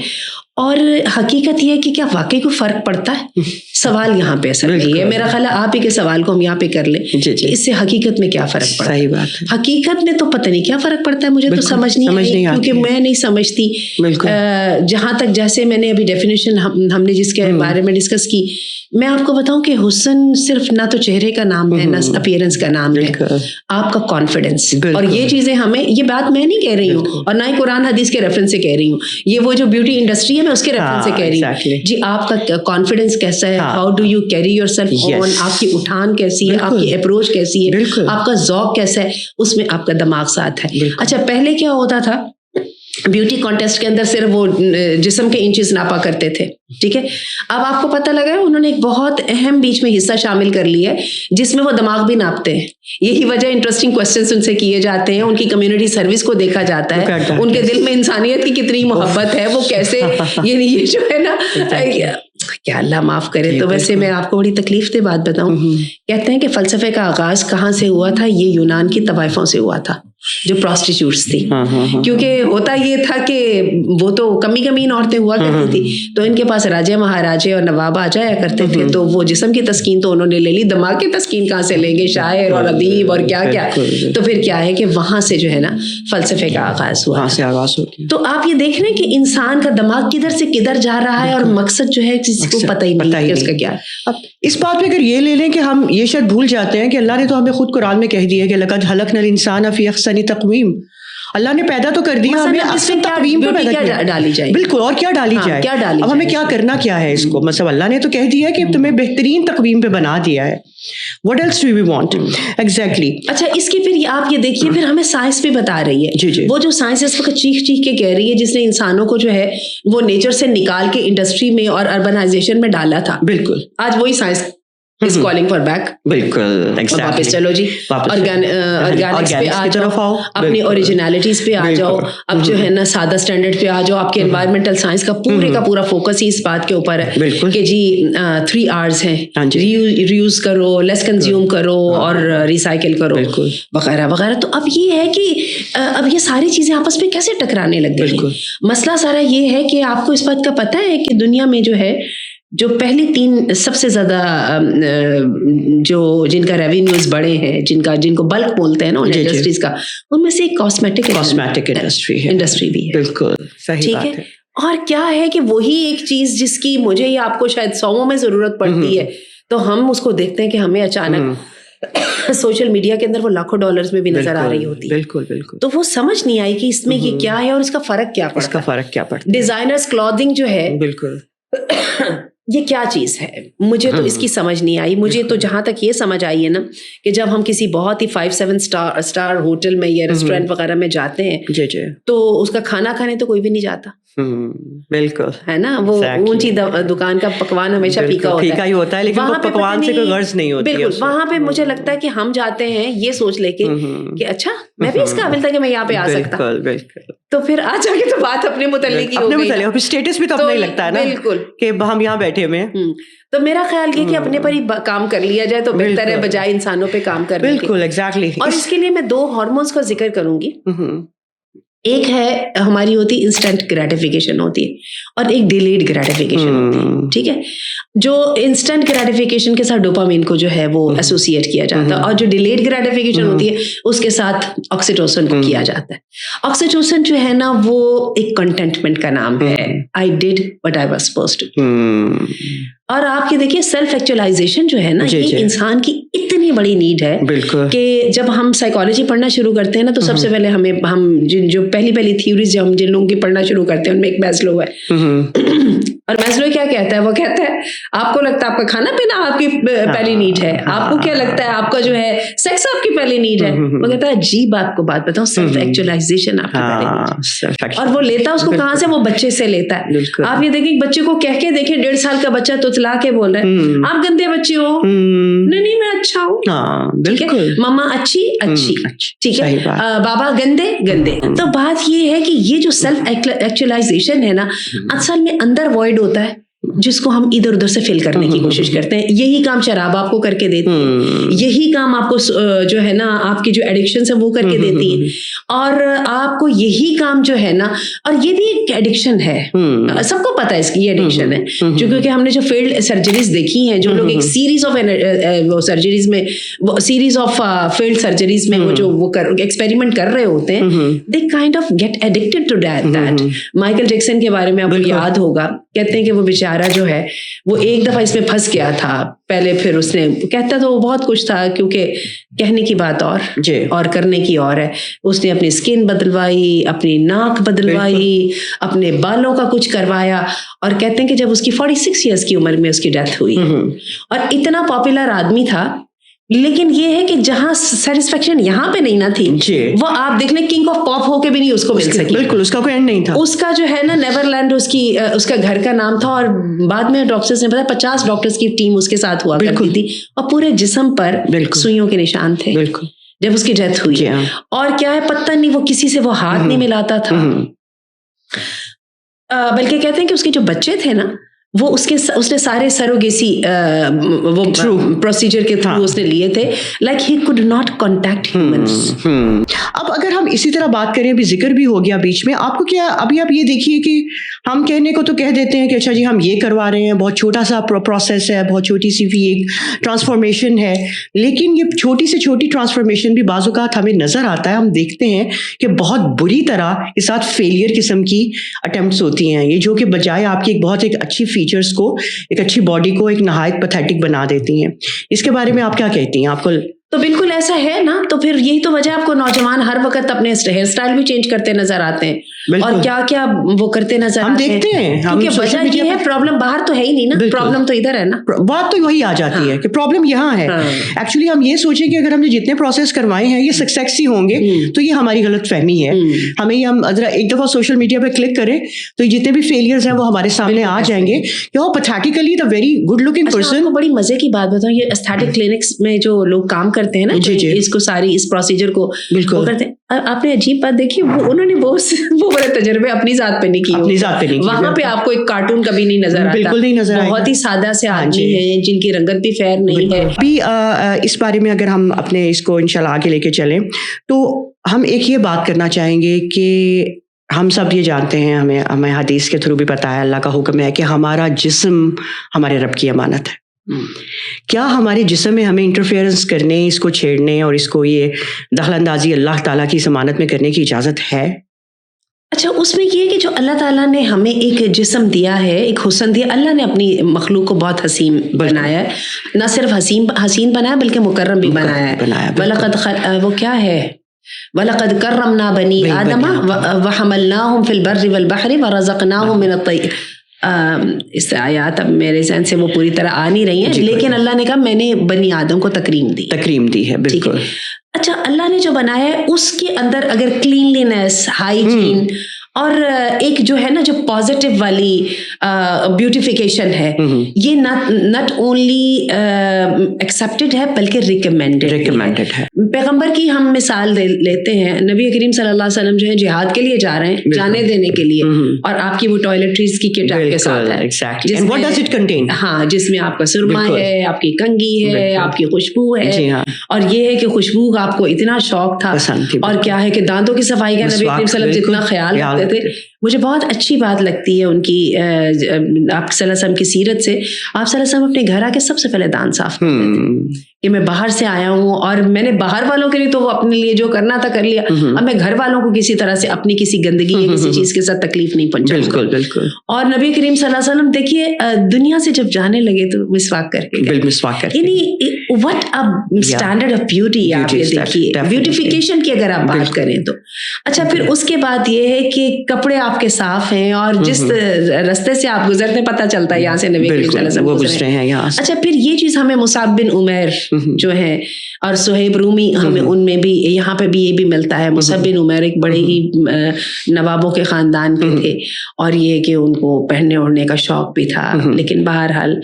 اور حقیقت یہ ہے کہ کیا واقعی کوئی فرق پڑتا ہے؟ سوال یہاں پہ اصل نہیں ہے. میرا خیال ہے آپ ہی کے سوال کو ہم یہاں پہ کر لیں کہ اس سے حقیقت میں کیا فرق پڑتا ہے. صحیح بات ہے. حقیقت میں تو پتہ نہیں کیا فرق پڑتا ہے، مجھے تو سمجھ نہیں آئی، کیونکہ میں نہیں سمجھتی. جہاں تک جیسے میں نے ابھی ڈیفینیشن ہم نے جس کے بارے میں ڈسکس کی، میں آپ کو بتاؤں کہ حسن صرف نہ تو چہرے کا نام ہے، نہ اپیئرنس کا نام ہے، آپ کا کانفیڈنس. اور یہ چیزیں ہمیں، یہ بات میں نہیں کہہ رہی ہوں اور نہ ہی قرآن حدیث کے ریفرنس سے کہہ رہی ہوں، یہ وہ جو بیوٹی انڈسٹری ہے میں اس کے ریفرنس سے کہہ رہی ہوں. جی آپ کا کانفیڈنس کیسا ہے، how do you carry yourself on, آپ کی اٹھان کیسی ہے، آپ کی اپروچ کیسی ہے، آپ کا ذوق کیسا ہے، اس میں آپ کا دماغ ساتھ ہے. اچھا، پہلے کیا ہوتا تھا، بیوٹی کانٹیسٹ کے اندر صرف وہ جسم کے انچز ناپا کرتے تھے. ٹھیک ہے. اب آپ کو پتہ لگا ہے انہوں نے ایک بہت اہم بیچ میں حصہ شامل کر لیا ہے جس میں وہ دماغ بھی ناپتے ہیں. یہی وجہ انٹرسٹنگ کوسچنس ان سے کیے جاتے ہیں، ان کی کمیونٹی سروس کو دیکھا جاتا ہے، ان کے دل میں انسانیت کی کتنی محبت ہے، وہ کیسے یہ جو ہے نا، کیا اللہ معاف کرے. تو ویسے میں آپ کو بڑی تکلیف دہ بات بتاؤں، کہتے ہیں کہ فلسفے کا آغاز کہاں سے ہوا تھا؟ یہ یونان کی طوائفوں سے ہوا تھا جو پروسٹیٹیوٹس تھی. کیونکہ ہوتا یہ تھا کہ وہ تو کمی عورتیں ہوا کرتی تھی، تو ان کے پاس راجے مہاراجے اور نواب آ جایا کرتے تھے، تو وہ جسم کی تسکین تو انہوں نے لے لی، دماغ کی تسکین کہاں سے لیں گے؟ شاعر اور ادیب اور کیا کیا. تو پھر کیا ہے کہ وہاں سے جو ہے نا فلسفے کا آغاز ہوا. تو آپ یہ دیکھ رہے ہیں کہ انسان کا دماغ کدھر سے کدھر جا رہا ہے اور مقصد جو ہے کسی کو پتہ ہی نہیں کہ اس کا کیا. اب اس بات میں اگر یہ لے لیں کہ ہم یہ شاید بھول جاتے ہیں کہ اللہ نے تو ہمیں خود قرآن میں کہہ دیا کہ لقد خلقنا الانسان فی احسن تقویم، اللہ نے پیدا تو کر دیا، ہمیں احسن تقویم پہ پیدا کیا، ڈالی جائے. بالکل. اور کیا ڈالی جائے، اب ہمیں کیا کرنا کیا ہے اس کو، مطلب اللہ نے تو کہہ دیا کہ تمہیں بہترین تقویم پہ بنا دیا ہے. What else do we want? Exactly. اچھا، اس کی پھر آپ یہ دیکھیے پھر ہمیں سائنس بھی بتا رہی ہے. وہ جو سائنس اس وقت چیخ کے کہہ رہی ہے، جس نے انسانوں کو جو ہے وہ نیچر سے نکال کے انڈسٹری میں اور اربنائزیشن میں ڈالا تھا. بالکل. آج وہی science is calling for back. بالکل. واپس چلو جی، آرگینکس پہ آ جاؤ، اپنی اوریجنلٹیز پہ آ جاؤ. اب جو ہے نا سادہ اسٹینڈرڈ پہ آ جاؤ. آپ کے انوائرمنٹل سائنس کا پورے کا پورا فوکس ہی اس بات کے اوپر ہے کہ جی 3 R's ہیں، ریوز کرو، لیس کنزیوم کرو اور ریسائکل کرو وغیرہ وغیرہ. تو اب یہ ہے کہ اب یہ ساری چیزیں آپس میں کیسے ٹکرانے لگ گئی ہیں. مسئلہ سارا یہ ہے کہ آپ کو اس بات کا پتہ ہے کہ دنیا میں جو پہلی 3 سب سے زیادہ جن کا ریونیوز بڑے ہیں، جن کو بلک بولتے ہیں نا انڈسٹریز کا، ان میں سے ایک کاسمیٹک انڈسٹری بھی ہے. بالکل ٹھیک ہے. اور کیا ہے کہ وہی ایک چیز جس کی مجھے یا آپ کو شاید 100 میں ضرورت پڑتی ہے، تو ہم اس کو دیکھتے ہیں کہ ہمیں اچانک سوشل میڈیا کے اندر وہ لاکھوں ڈالرز میں بھی نظر آ رہی ہوتی ہے. بالکل بالکل. تو وہ سمجھ نہیں آئی کہ اس میں یہ کیا ہے اور اس کا فرق کیا پڑتا ہے. ڈیزائنرز کلودنگ جو ہے بالکل یہ کیا چیز ہے, مجھے تو اس کی سمجھ نہیں آئی. مجھے تو جہاں تک یہ سمجھ آئی ہے نا کہ جب ہم کسی بہت ہی 5-7 اسٹار ہوٹل میں یا ریسٹورینٹ وغیرہ میں جاتے ہیں تو اس کا کھانا کھانے تو کوئی بھی نہیں جاتا. بالکل ہے نا, وہ اونچی دکان کا پکوان ہمیشہ پھیکا ہی ہوتا ہے, لیکن وہاں پہ پکوان سے کوئی غرض نہیں ہوتی. بالکل وہاں پہ مجھے لگتا ہے کہ ہم جاتے ہیں یہ سوچ لے کے کہ اچھا میں بھی اس قابل تھا کہ میں یہاں پہ آ سکتا. تو پھر آ جا کے تو بات اپنے متعلق ہی ہو گئی, اسٹیٹس بھی تو اپنا ہی لگتا ہے نا. بالکل کہ ہم یہاں بیٹھے ہوئے ہیں. تو میرا خیال یہ کہ اپنے پر ہی کام کر لیا جائے تو بہتر ہے بجائے انسانوں پہ کام کرنے کے. بالکل ایگزیکٹلی. اور اس کے لیے میں 2 ہارمونس کا ذکر کروں گی. ایک ہے ہماری ہوتی انسٹنٹ گریٹیفیکیشن ہوتی ہے اور ایک ڈیلیڈ گریٹیفیکیشن ہوتی ہے. ٹھیک ہے, جو انسٹنٹ گریٹیفیکیشن کے ساتھ ڈوپامین کو جو ہے وہ ایسوسیٹ کیا جاتا ہے, اور جو ڈیلیڈ گریٹیفیکیشن ہوتی ہے اس کے ساتھ آکسیٹوسن کو کیا جاتا ہے. آکسیٹوسن جو ہے نا وہ ایک کنٹینٹمنٹ کا نام ہے. I did what I was supposed to. اور آپ کی دیکھیے سیلف ایکچولائزیشن جو ہے نا یہ انسان کی اتنی بڑی نیڈ ہے کہ جب ہم سائیکالوجی پڑھنا شروع کرتے ہیں نا تو سب سے پہلے ہم جو پہلی تھیوریز جو ہم جن لوگوں کی پڑھنا شروع کرتے ہیں ان میں ایک میسلو ہے. اور میسلو کیا کہتا ہے, وہ کہتا ہے آپ کو لگتا ہے آپ کا کھانا پینا آپ کی پہلی نیڈ ہے, آپ کو کیا لگتا ہے آپ کا جو ہے سیکس آپ کی پہلی نیڈ ہے. وہ کہتا ہے عجیب آپ کو بات بتاؤں, سیلف ایکچولائزیشن آپ کی پہلی نیڈ ہے. اور وہ لیتا اس کو کہاں سے, وہ بچے سے لیتا ہے. آپ یہ دیکھیں بچے کو کہہ کے دیکھیں 1.5 سال کا بچہ توتلا کے بول رہا ہے آپ گندے بچے ہو. نہیں میں اچھا ہوں. ٹھیک ہے, مما اچھی ٹھیک ہے, بابا گندے. تو بات یہ ہے کہ یہ جو سیلف ایکچولائزیشن ہے نا اصل میں اندر وائڈ ہوتا ہے جس کو ہم ادھر ادھر سے فل کرنے کی کوشش کرتے ہیں. یہی کام شراب آپ کو کر کے دیتی ہے, یہی کام آپ کو جو ہے نا آپ کی جو ایڈکشن ہے وہ کر کے دیتی ہے, اور آپ کو یہی کام جو ہے نا, اور یہ بھی ایک ایڈکشن ہے, سب کو پتا ہے اس کی یہ ایڈکشن ہے. کیونکہ ہم نے جو فیلڈ سرجریز دیکھی ہیں, جو لوگ ایک سیریز آف سرجریز میں سیریز آف فیلڈ سرجریز میں وہ ایکسپیریمنٹ کر رہے ہوتے ہیں, they kind of get addicted to that. Michael Jackson کے بارے میں آپ کو یاد ہوگا, کہتے ہیں کہ وہ بیچارہ جو ہے وہ ایک دفعہ اس میں پھنس گیا تھا. پہلے پھر اس نے کہتا تو وہ بہت کچھ تھا, کیونکہ کہنے کی بات اور کرنے کی اور ہے. اس نے اپنی اسکن بدلوائی, اپنی ناک بدلوائی, اپنے بالوں کا کچھ کروایا, اور کہتے ہیں کہ جب اس کی 46 ایئرس کی عمر میں اس کی ڈیتھ ہوئی. اور اتنا پاپولر آدمی تھا, لیکن یہ ہے کہ جہاں سیٹسفیکشن یہاں پہ نہیں نہ تھی, وہ آپ دیکھ لیں کنگ آف پاپ ہو کے بھی نہیں اس کو مل سکی. بالکل اس کا کوئی اینڈ نہیں تھا. اس کا جو ہے نا نیورلینڈ اس کا گھر کا نام تھا, اور بعد میں ڈاکٹرز نے بتایا 50 ڈاکٹرز کی ٹیم اس کے ساتھ ہوا کرتی تھی, اور پورے جسم پر سوئیوں کے نشان تھے جب اس کی ڈیتھ ہوئی. اور کیا ہے پتہ نہیں, وہ کسی سے وہ ہاتھ نہیں ملاتا تھا, بلکہ کہتے ہیں کہ اس کے جو بچے تھے نا وہ اس نے سارے سروگیسی وہ پروسیجر کے تھرو اس نے لیے تھے, like he could not contact humans. اب اگر ہم اسی طرح بات کریں, ابھی ذکر بھی ہو گیا بیچ میں, آپ کو کیا ابھی آپ یہ دیکھیے کہ ہم کہنے کو تو کہہ دیتے ہیں کہ اچھا جی ہم یہ کروا رہے ہیں, بہت چھوٹا سا پروسیس ہے, بہت چھوٹی سی بھی ایک ٹرانسفارمیشن ہے, لیکن یہ چھوٹی سے چھوٹی ٹرانسفارمیشن بھی بعض اوقات ہمیں نظر آتا ہے, ہم دیکھتے ہیں کہ بہت بری طرح کے ساتھ فیلئر قسم کی اٹیمپٹس ہوتی ہیں, یہ جو کہ بجائے آپ کی بہت ایک اچھی فیچرز کو, ایک اچھی باڈی کو ایک نہایت پیتھیٹک بنا دیتی ہیں. اس کے بارے میں آپ کیا کہتی ہیں؟ آپ کو تو بالکل ایسا ہے نا, تو پھر یہی تو وجہ آپ کو نوجوان ہر وقت اپنے ہیئر اسٹائل بھی چینج کرتے نظر آتے ہیں, اور کیا کیا وہ کرتے نظر ہم دیکھتے ہیں. کیونکہ وجہ یہ ہے پرابلم باہر تو ہے ہی نہیں نا, پرابلم تو ادھر ہے نا. بات تو وہی آ جاتی ہے کہ پرابلم یہاں ہے. ایکچولی ہم یہ سوچیں کہ اگر ہم نے جتنے پروسیس کروائے ہیں یہ سکسیس ہی ہوں گے, تو یہ ہماری غلط فہمی ہے. ہمیں یہ ہم ایک دفعہ سوشل میڈیا پہ کلک کریں تو جتنے بھی فیلئرز ہیں وہ ہمارے سامنے آ جائیں گے کہ وہ pathetically the very good looking person. بڑی مزے کی بات بتاؤں, یہ ایستھیٹک کلینکس میں جو لوگ کام کرتے ہیں نا, اس کو ساری اس پروسیجر کو وہ کرتے ہیں, آپ نے عجیب بات دیکھی, انہوں نے وہ بڑے تجربے اپنی ذات پہ نہیں کیے. وہاں پہ آپ کو ایک کارٹون کبھی نہیں نظر آتا, بالکل نہیں نظر آتا. بہت ہی سادہ سے آدمی ہیں جن کی رنگت بھی فیر نہیں ہے. ابھی اس بارے میں اگر ہم اپنے اس کو انشاءاللہ آگے لے کے چلیں تو ہم ایک یہ بات کرنا چاہیں گے کہ ہم سب یہ جانتے ہیں, ہمیں حدیث کے تھرو بھی پتہ ہے, اللہ کا حکم ہے کہ ہمارا جسم ہمارے رب کی امانت ہے. کیا ہمارے جسم میں ہمیں انٹرفیئرنس کرنے, اس کو چھیڑنے اور اس کو یہ دخل اندازی اللہ تعالیٰ کی ضمانت میں کرنے کی اجازت ہے؟ اچھا اس میں یہ ہے کہ جو اللہ تعالیٰ نے ہمیں ایک جسم دیا ہے, ایک حسن دیا, اللہ نے اپنی مخلوق کو بہت حسین بنایا ہے, نہ صرف حسین بنایا بلکہ مکرم بھی بنایا ہے. وَلَقَدْ وہ کیا ہے, وَلَقَدْ كَرَّمْنَا بَنِي آدَمَ وَحَمَلْنَاهُمْ فِي الْبَرِّ وَالْبَحْرِ وَرَزَقْنَاهُمْ مِنَ الطَّيِّبَاتِ. اس آیات اب میرے ذہن سے وہ پوری طرح آ نہیں رہی ہیں, لیکن اللہ نے کہا میں نے بنی آدم کو تکریم دی ہے. بالکل. اچھا اللہ نے جو بنایا ہے اس کے اندر اگر کلینلینس, ہائیجین اور ایک جو ہے نا جو پازیٹیو والی بیوٹیفیکیشن ہے, یہ ناٹ اونلی ایکسیپٹڈ ہے بلکہ ریکمینڈڈ ہے. پیغمبر کی ہم مثال لیتے ہیں, نبی کریم صلی اللہ علیہ وسلم جو ہے جہاد کے لیے جا رہے ہیں, جانے دینے کے لیے, اور آپ کی وہ ٹوائلٹریز کی کٹ آپ کے ساتھ ہے, ہاں, جس میں آپ کا سرما ہے, آپ کی کنگھی ہے, آپ کی خوشبو ہے, اور یہ ہے کہ خوشبو آپ کو اتنا شوق تھا, اور کیا ہے کہ دانتوں کی صفائی کا نبی کریم صلی اللہ علیہ وسلم اتنا خیال رکھتے تھے. مجھے بہت اچھی بات لگتی ہے ان کی, آپ صلی اللہ علیہ وسلم کی سیرت سے. آپ صلی اللہ علیہ وسلم اپنے گھر آ کے سب سے پہلے دانت صاف کرتے تھے کہ میں باہر سے آیا ہوں, اور میں نے باہر والوں کے لیے تو وہ اپنے لیے جو کرنا تھا کر لیا, اب میں گھر والوں کو کسی طرح سے اپنی کسی گندگی یا کسی چیز کے ساتھ تکلیف نہیں پہنچاؤں. بالکل. اور نبی کریم صلی اللہ علیہ وسلم دیکھیے دنیا سے جب جانے لگے تو مسواک کر کے, یعنی what a standard of beauty. آپ یہ دیکھیے بیوٹیفیکیشن کی اگر آپ بات کریں تو. اچھا پھر اس کے بعد یہ ہے کہ کپڑے آپ کے صاف ہیں, اور جس رستے سے آپ گزرتے پتہ چلتا ہے یہاں سے نبی کریم صلی اللہ علیہ وسلم گزرے ہیں. اچھا پھر یہ چیز ہمیں مصعب بن عمیر جو ہے اور صہیب رومی, ہمیں ان میں بھی یہاں پہ بھی یہ بھی ملتا ہے. مصعب بن عمیر ایک بڑے ہی نوابوں کے خاندان کے تھے, اور یہ کہ ان کو پہننے اوڑھنے کا شوق بھی تھا, لیکن بہرحال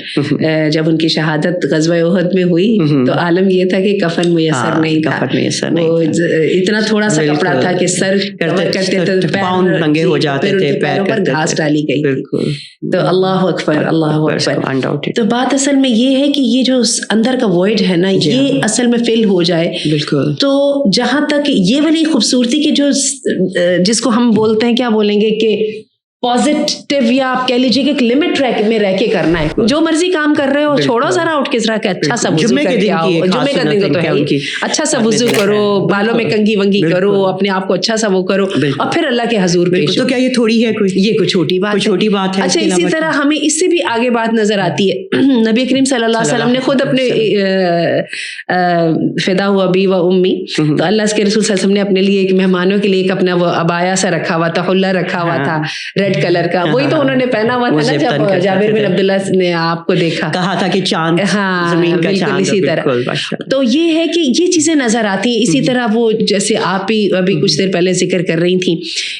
جب ان کی شہادت غزوہ احد میں ہوئی تو عالم یہ تھا کہ کفن میسر نہیں تھا, وہ اتنا تھوڑا سا کپڑا تھا کہ سر کرتے تھے, پاؤں ننگے ہو جاتے تھے, پیروں پر گھاس ڈالی گئی. تو اللہ اکبر, اللہ اکبر. تو بات اصل میں یہ ہے کہ یہ جو اندر کا وائڈ ہے نا, یہ اصل میں فل ہو جائے. بالکل. تو جہاں تک یہ والی خوبصورتی کی جو جس کو ہم بولتے ہیں, کیا بولیں گے کہ پازیٹیو, یا آپ کہہ لیجیے کہ ایک لمٹ میں رہ کے کرنا ہے. جو مرضی کام کر رہے ہو چھوڑو ذرا, اٹھ کے ذرا کہ اچھا سا وضو کر کے آؤ. جمعے کا دن تو ہے اچھا سا وضو کرو, بالوں میں کنگھی ونگی کرو, اپنے آپ کو اچھا سا وہ کرو, اور پھر اللہ کے حضور پیش. تو کیا یہ تھوڑی ہے یہ کوئی چھوٹی بات ہے؟ اچھا اسی طرح ہمیں اس سے بھی آگے بات نظر آتی ہے. نبی کریم صلی اللہ علیہ وسلم نے خود اپنے فدا ہوا ابی و امی, تو اللہ کے رسول صلی اللہ علیہ وسلم نے اپنے لیے ایک مہمانوں کے لیے ایک اپنا وہ عبایا سا رکھا ہوا تھا, حلہ رکھا ہوا تھا ریڈ کلر کا, وہی تو انہوں نے پہنا ہوا تھا نا جب جابر بن عبداللہ نے آپ کو دیکھا, کہا تھا کہ چاند, ہاں زمین کا بالکل اسی طرح. تو یہ ہے کہ یہ چیزیں نظر آتی ہیں. اسی طرح وہ جیسے آپ ہی ابھی کچھ دیر پہلے ذکر کر رہی تھیں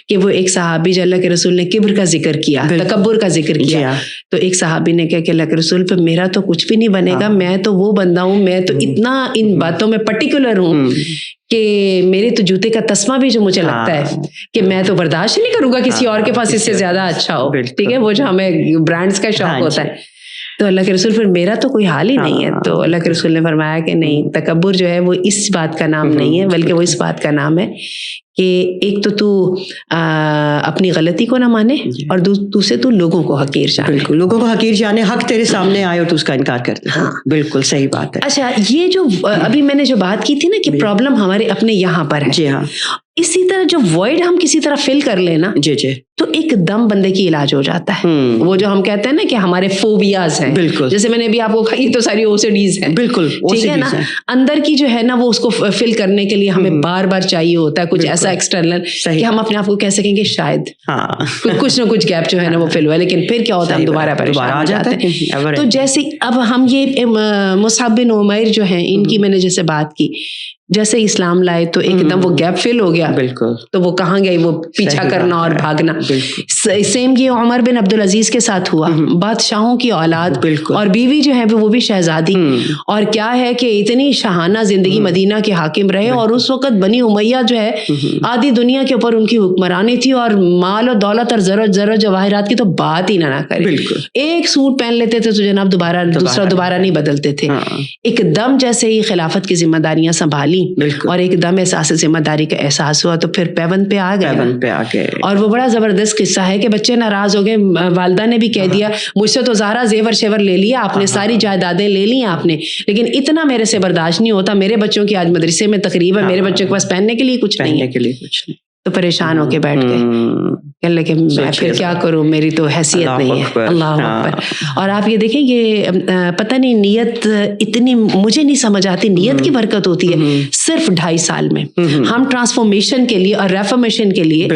کہ وہ ایک صحابی جو اللہ کے رسول نے کبر کا ذکر کیا, تکبر کا ذکر کیا, تو ایک صحابی نے کہا کہ اللہ کے رسول پہ میرا تو کچھ بھی نہیں بنے گا, میں تو وہ بندہ ہوں, میں تو اتنا ان باتوں میں پرٹیکولر ہوں کہ میرے تو جوتے کا تسمہ بھی جو مجھے لگتا ہے کہ میں تو برداشت نہیں کروں گا کسی اور کے پاس اس سے زیادہ اچھا ہو. ٹھیک ہے, وہ جو ہمیں برانڈز کا شوق ہوتا ہے. تو اللہ کے رسول پھر میرا تو کوئی حال ہی نہیں ہے. تو اللہ کے رسول نے فرمایا کہ نہیں, تکبر جو ہے وہ اس بات کا نام نہیں ہے, بلکہ وہ اس بات کا نام ہے کہ ایک تو اپنی غلطی کو نہ مانے, اور دوسرے تو لوگوں کو حقیر جانے. بالکل, لوگوں کو حقیر جانے, حق تیرے سامنے آئے اور تو اس کا انکار کرتے. ہاں بالکل صحیح بات ہے. اچھا یہ جو ابھی میں نے جو بات کی تھی نا کہ پرابلم ہمارے اپنے یہاں پر ہے, جی ہاں, اسی طرح جو وائڈ ہم کسی طرح فل کر لینا, جی تو ایک دم بندے کی علاج ہو جاتا ہے. وہ جو ہم کہتے ہیں نا کہ ہمارے فوبیاز ہیں, بالکل, جیسے میں نے ابھی آپ کو کہا یہ تو ساری OCDs ہیں. بالکل, ٹھیک ہے نا, اندر کی جو ہے نا وہ اس کو فل کرنے کے لیے ہمیں بار بار چاہیے ہوتا ہے کچھ ایسا ایکسٹرنل کہ ہم اپنے آپ کو کہہ سکیں کہ شاید کچھ نہ کچھ گیپ جو ہے نا وہ فل ہوا, لیکن پھر کیا ہوتا ہے ہم دوبارہ پریشان ہو جاتے ہیں. تو جیسے اب ہم یہ مصعب بن عمیر جو ہیں, ان کی میں نے جیسے بات کی, جیسے اسلام لائے تو ایک دم وہ گیپ فل ہو گیا. بالکل, تو وہ کہاں گئی, وہ پیچھا کرنا اور بھاگنا. سیم یہ عمر بن عبدالعزیز کے ساتھ ہوا, بادشاہوں کی اولاد, اور بیوی جو ہے وہ بھی شہزادی, اور کیا ہے کہ اتنی شاہانہ زندگی مدینہ کے حاکم رہے, اور اس وقت بنی امیہ جو ہے آدھی دنیا کے اوپر ان کی حکمرانی تھی, اور مال و دولت اور زر جواہرات کی تو بات ہی نہ کرے. ایک سوٹ پہن لیتے تھے تو جناب دوبارہ نہیں بدلتے تھے. ایک دم جیسے ہی خلافت کی ذمہ داریاں سنبھالی اور ایک دم احساس ذمہ داری کا احساس ہوا, تو پھر پیون پہ آ گئے. اور وہ بڑا زبردست قصہ ہے کہ بچے ناراض ہو گئے, والدہ نے بھی کہہ دیا مجھ سے تو زارا زیور شیور لے لیا آپ نے, ساری جائیدادیں لے لی آپ نے, لیکن اتنا میرے سے برداشت نہیں ہوتا. میرے بچوں کی آج مدرسے میں تقریب ہے, میرے بچوں کے پاس پہننے کے لیے کچھ نہیں ہے. تو پریشان ہو کے بیٹھ گئے کہ اللہ کہ میں پھر کیا کروں, میری تو حیثیت نہیں ہے. اللہ اکبر. اور آپ یہ دیکھیں یہ پتہ نہیں نیت اتنی مجھے نہیں سمجھ آتی, نیت کی برکت ہوتی ہے. صرف 2.5 سال میں ہم ٹرانسفارمیشن کے لیے اور ریفارمیشن کے لیے,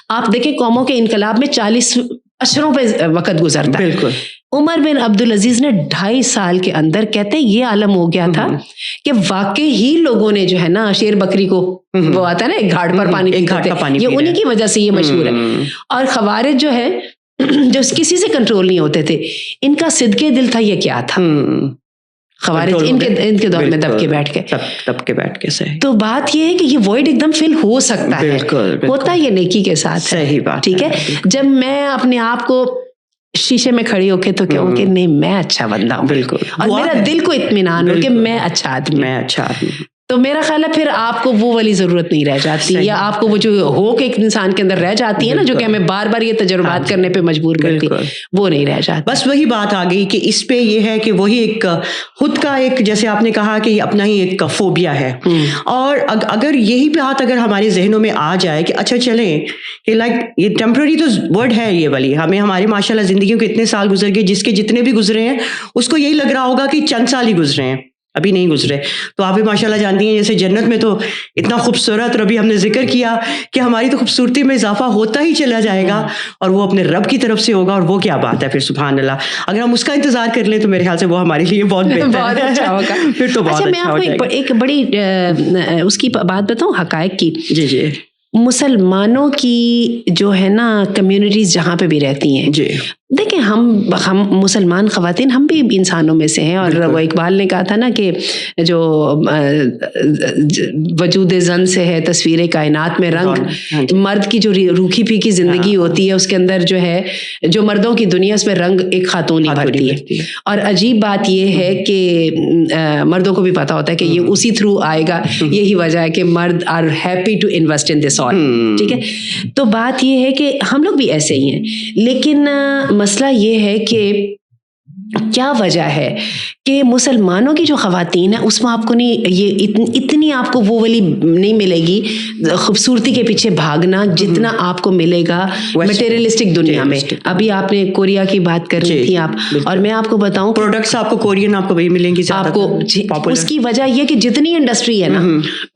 آپ دیکھیں قوموں کے انقلاب میں 40 اشروں پہ وقت گزرتا ہے. بالکل. عمر بن عبدالعزیز نے 2.5 سال کے اندر کہتے ہیں یہ عالم ہو گیا تھا کہ واقعی ہی لوگوں نے جو ہے نا شیر بکری کو وہ آتا ہے نا ایک گھاٹ پر پانی پیتے, یہ انہی کی وجہ سے یہ مشہور ہے. اور خوارج جو ہے جو کسی سے کنٹرول نہیں ہوتے تھے, ان کا صدقے دل تھا یہ کیا تھا, خوارج ان کے دور میں دب کے بیٹھ کے صحیح. تو بات یہ ہے کہ یہ وائڈ ایک دم فل ہو سکتا ہے, ہوتا یہ نیکی کے ساتھ. صحیح بات. ٹھیک ہے, جب میں اپنے آپ کو شیشے میں کھڑی ہو کے تو کہوں کہ نہیں میں اچھا بندہ ہوں, بالکل, اور میرا دل کو اطمینان ہو کہ میں اچھا آدمی, تو میرا خیال ہے پھر آپ کو وہ والی ضرورت نہیں رہ جاتی, یا آپ کو وہ جو ہو کہ ایک انسان کے اندر رہ جاتی ہے نا جو کہ ہمیں بار بار یہ تجربات کرنے پہ مجبور کرتی, وہ نہیں رہ جاتی. بس وہی بات آ گئی کہ اس پہ یہ ہے کہ وہی ایک خود کا ایک, جیسے آپ نے کہا کہ اپنا ہی ایک فوبیا ہے, اور اگر یہی بات اگر ہمارے ذہنوں میں آ جائے کہ اچھا چلیں کہ لائک یہ ٹیمپرری تو ورڈ ہے یہ والی, ہمیں ہمارے ماشاء اللہ زندگیوں کے اتنے سال گزر گئے, جس کے جتنے بھی گزرے ہیں اس کو یہی لگ رہا ہوگا کہ چند سال ہی گزرے ہیں, ابھی نہیں گزرے. تو آپ بھی ماشاء اللہ جانتی ہیں جیسے جنت میں تو اتنا خوبصورت, اور ابھی ہم نے ذکر کیا کہ ہماری تو خوبصورتی میں اضافہ ہوتا ہی چلا جائے گا, اور وہ اپنے رب کی طرف سے ہوگا, اور وہ کیا بات ہے پھر, سبحان اللہ. اگر ہم اس کا انتظار کر لیں تو میرے خیال سے وہ ہمارے لیے بہت بہتر اچھا ہوگا. پھر تو بہت اچھا ہو جائے گا. ایک بڑی اس کی بات بتاؤں حقائق کی. جی جی. مسلمانوں کی جو ہے نا کمیونٹیز جہاں پہ بھی رہتی ہیں, جی دیکھیں ہم مسلمان خواتین ہم بھی انسانوں میں سے ہیں, اور وہ اقبال نے کہا تھا نا کہ جو وجود زن سے ہے تصویر کائنات میں رنگ, مرد کی جو روکھی پھیکی زندگی ہوتی ہے اس کے اندر جو ہے جو مردوں کی دنیا اس میں رنگ ایک خاتون ہی بھرتی ہے. اور عجیب بات یہ ہے کہ مردوں کو بھی پتا ہوتا ہے کہ یہ اسی تھرو آئے گا, یہی وجہ ہے کہ مرد are happy to invest in this all. ٹھیک ہے, تو بات یہ ہے کہ ہم لوگ بھی ایسے ہی ہیں, لیکن مسئلہ یہ ہے کہ کیا وجہ ہے کہ مسلمانوں کی جو خواتین ہیں اس میں آپ کو نہیں یہ اتنی آپ کو وہ والی نہیں ملے گی خوبصورتی کے پیچھے بھاگنا جتنا آپ کو ملے گا میٹیریلسٹک دنیا میں. ابھی آپ نے کوریا کی بات کر رہی تھی آپ, اور میں آپ کو بتاؤں پروڈکٹس آپ کو کورین آپ کو وہی ملیں گی آپ کو. اس کی وجہ یہ کہ جتنی انڈسٹری ہے نا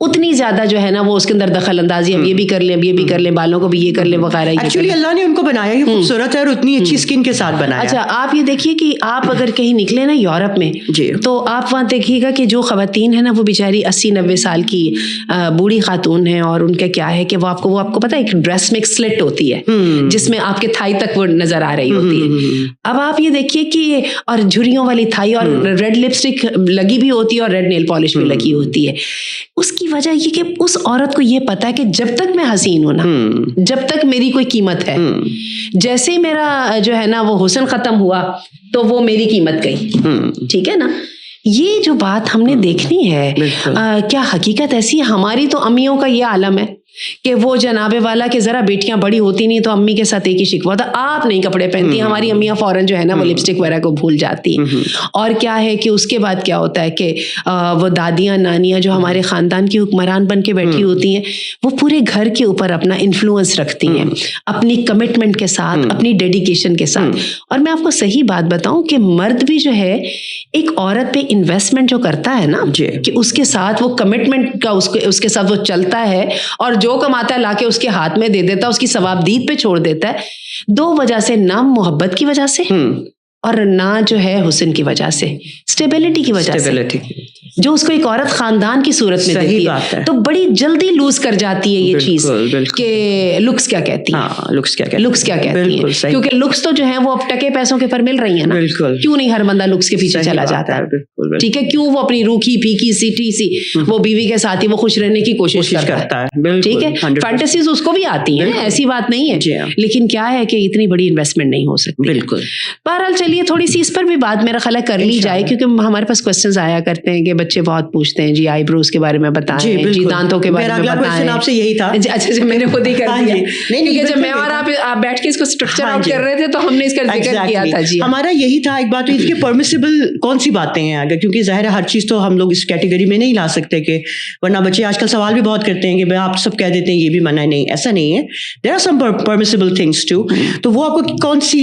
اتنی زیادہ جو ہے نا وہ اس کے اندر دخل اندازی, اب یہ بھی کر لیں, اب یہ بھی کر لیں, بالوں کو بھی یہ کر لیں وغیرہ. ایکچولی اللہ نے ان کو بنایا ہی خوبصورت ہے اور اتنی اچھی اسکن کے ساتھ بنایا. اچھا آپ یہ دیکھیے کہ آپ اگر کہیں نکلے نا یورپ میں, تو آپ وہاں دیکھیے گا کہ جو خواتین ہیں نا وہ بیچاری 80-90 سال کی بوڑھی خاتون ہیں, اور ان کا کیا ہے کہ وہ آپ کو پتا ہے ایک ڈریس میں ایک سلٹ ہوتی ہے جس میں آپ کے تھائی تک وہ نظر آ رہی ہوتی ہے. اب آپ یہ دیکھیے کہ اور جھریوں والی تھائی, اور ریڈ لپسٹک لگی بھی ہوتی ہے اور ریڈ نیل پالش بھی لگی ہوتی ہے. اس کی وجہ یہ کہ اس عورت کو یہ پتا ہے کہ جب تک میں حسین ہوں نا, جب تک میری کوئی قیمت ہے, جیسے ہی میرا جو ہے نا وہ حسن ختم ہوا تو وہ میری قیمت گئی. ٹھیک ہے نا, یہ جو بات ہم نے دیکھنی ہے. کیا حقیقت ایسی ہے؟ ہماری تو امیوں کا یہ عالم ہے کہ وہ جناب والا کہ ذرا بیٹیاں بڑی ہوتی نہیں تو امی کے ساتھ ایک ہی شکوہ تھا, آپ نہیں کپڑے پہنتی. ہماری امیاں فوراً جو ہے نا وہ لپسٹک وغیرہ کو بھول جاتی. اور کیا ہے کہ اس کے بعد کیا ہوتا ہے کہ وہ دادیاں نانیاں جو ہمارے خاندان کی حکمران بن کے بیٹھی ہوتی ہیں, وہ پورے گھر کے اوپر اپنا انفلوئنس رکھتی ہیں اپنی کمٹمنٹ کے ساتھ, اپنی ڈیڈیکیشن کے ساتھ. اور میں آپ کو صحیح بات بتاؤں کہ مرد بھی جو ہے ایک عورت پہ انویسٹمنٹ جو کرتا ہے نا, کہ اس کے ساتھ وہ کمٹمنٹ کا اس کے ساتھ وہ چلتا ہے, اور جو کماتا ہے لا کے اس کے ہاتھ میں دے دیتا ہے, اس کی ثواب دید پہ چھوڑ دیتا ہے. 2 وجہ سے, نہ محبت کی وجہ سے اور نہ جو ہے حسن کی وجہ سے, اسٹیبلٹی کی وجہ سے جو اس کو ایک عورت خاندان کی صورت میں دیتی ہے. تو بڑی جلدی لوز کر جاتی ہے یہ چیز کہ لکس کیا کہتی ہیں, لکس کیا کہتی ہیں, کیونکہ لکس تو جو ہے وہ اب ٹکے پیسوں کے پر مل رہی ہیں نا. کیوں نہیں ہر بندہ لکس کے پیچھے چلا جاتا ہے؟ ٹھیک ہے, کیوں وہ اپنی روکھی پھیکی سیٹھی سی وہ بیوی کے ساتھ ہی وہ خوش رہنے کی کوشش کرتا ہے. ٹھیک ہے, فینٹیسیز اس کو بھی آتی ہیں, ایسی بات نہیں ہے, لیکن کیا ہے کہ اتنی بڑی انویسٹمنٹ نہیں ہو سکتی. بالکل. پر بہرحال چلیے تھوڑی سی اس پر بھی بات میرا خیال ہے کر لی جائے, کیونکہ ہمارے پاس کوسچنز آیا کرتے ہیں کہ بچے بہت پوچھتے ہیں جی آئی بروز کے بارے میں بتائیں, جی دانتوں کے بارے میں بتائیں. آپ سے یہی تھا. اچھا میں نے خود ہی کر دیا, کیونکہ جب میں اور آپ بیٹھ کے اس کو اسٹرکچر آؤٹ کر رہے تھے تو ہم نے اس کا ذکر کیا تھا. جی ہمارا یہی تھا. ایک بات ہوئی کہ پرمیسیبل کون سی باتیں ہیں اگر, کیونکہ ظاہر ہے ہر چیز تو ہم لوگ اس کیٹیگری میں نہیں لا سکتے, کہ ورنہ بچے آج کل سوال بھی بہت کرتے ہیں کہ آپ سب کہہ دیتے ہیں یہ بھی منع ہے. نہیں, ایسا نہیں ہے. There are some permissible things too. تو وہ آپ کو کون سی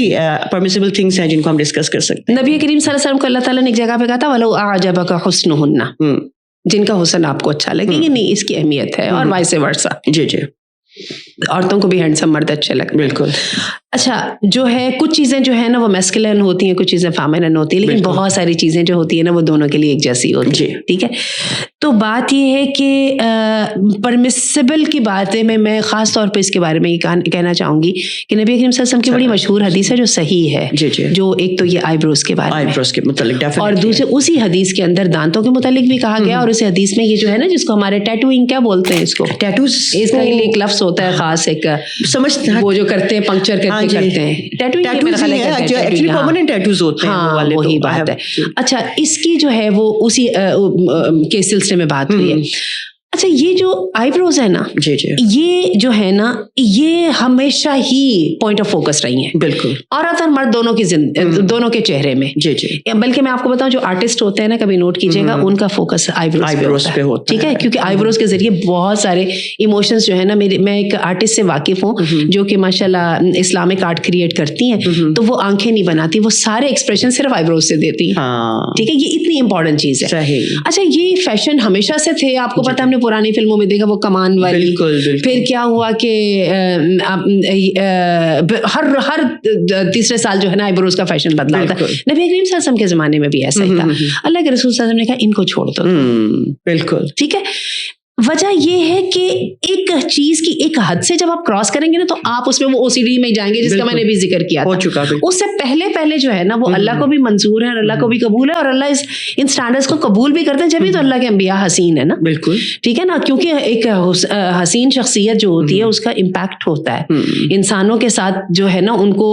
پرمیسیبل تھنگس ہیں جن کو ہم ڈسکس کر سکتے ہیں؟ نبی کریم صلی اللہ علیہ وسلم کو اللہ تعالیٰ نے ایک جگہ پہ کہا تھا وَلَوْ أَعْجَبَكَ حُسْنُهُنَّ, جن کا حسن آپ کو اچھا لگے کہ نہیں اس کی اہمیت ہے, اور وائس ورسا. جی عورتوں کو بھی ہینڈسم مرد اچھے لگتے ہیں. بالکل. اچھا جو ہے کچھ چیزیں جو ہے نا وہ میسکولین ہوتی ہیں, کچھ چیزیں فیمینن ہوتی ہیں, لیکن بہت ساری چیزیں جو ہوتی ہیں نا وہ دونوں کے لیے ایک جیسی ہوتی ہیں. ٹھیک ہے, تو بات یہ ہے کہ پرمیسیبل کی باتیں میں خاص طور پہ اس کے بارے میں یہ کہنا چاہوں گی کہ نبی کریم صلی اللہ علیہ وسلم کی بڑی مشہور حدیث ہے جو صحیح ہے, جو ایک تو یہ آئی بروز کے بارے میں, اور دوسرے اسی حدیث کے اندر دانتوں کے متعلق بھی کہا گیا, اور اس حدیث میں یہ جو ہے نا جس کو ہمارے ٹیٹوئنگ کیا بولتے ہیں, اس کو ٹیٹوز, اس کا ایک لفظ ہوتا ہے خاص, ایک سمجھ وہ جو کرتے ہیں پنکچر کر کے کرتے ہیں, ہاں وہی بات ہے. اچھا اس کی جو ہے وہ اسی کے سلسلے میں بات ہوئی ہے. اچھا یہ جو آئی بروز ہے نا, یہ جو ہے نا یہ ہمیشہ ہی پوائنٹ آف فوکس رہی ہیں, بالکل, عورت اور مرد دونوں کے چہرے میں. بلکہ میں آپ کو بتاؤں جو آرٹسٹ ہوتے ہیں نا, کبھی نوٹ کیجیے گا, ان کا فوکس آئی بروز پہ ہوتا ہے. ٹھیک ہے, کیونکہ آئی بروز کے ذریعے بہت سارے ایموشنز جو ہے نا, میں ایک آرٹسٹ سے واقف ہوں جو کہ ماشاء اللہ اسلامک آرٹ کریٹ کرتی ہیں, تو وہ آنکھیں نہیں بناتی, وہ سارے ایکسپریشن صرف آئی بروز سے دیتی ہیں. ٹھیک ہے, یہ اتنی امپورٹنٹ چیز ہے. اچھا یہ فیشن ہمیشہ سے تھے, آپ کو پتا ہم نے پرانی فلموں میں دیکھا وہ کمان والی, پھر کیا ہوا کہ ہر تیسرے سال جو ہے نا آئی بروز کا فیشن بدلا ہوتا ہے. نبی کریم صلی اللہ علیہ وسلم کے زمانے میں بھی ایسا ہی تھا. اللہ کے رسول صلی اللہ علیہ وسلم نے کہا ان کو چھوڑ دو. بالکل ٹھیک ہے. وجہ یہ ہے کہ ایک چیز کی ایک حد سے جب آپ کراس کریں گے نا تو آپ اس میں وہ OCD میں جائیں گے, جس کا میں نے بھی ذکر کیا تھا. اس سے پہلے جو ہے نا وہ اللہ کو بھی منظور ہے اور اللہ کو بھی قبول ہے, اور اللہ ان سٹینڈرڈز کو قبول بھی کرتے ہیں, جبھی تو اللہ کے انبیاء حسین ہے نا. بالکل ٹھیک ہے نا, کیونکہ ایک حسین شخصیت جو ہوتی ہے اس کا امپیکٹ ہوتا ہے انسانوں کے ساتھ, جو ہے نا ان کو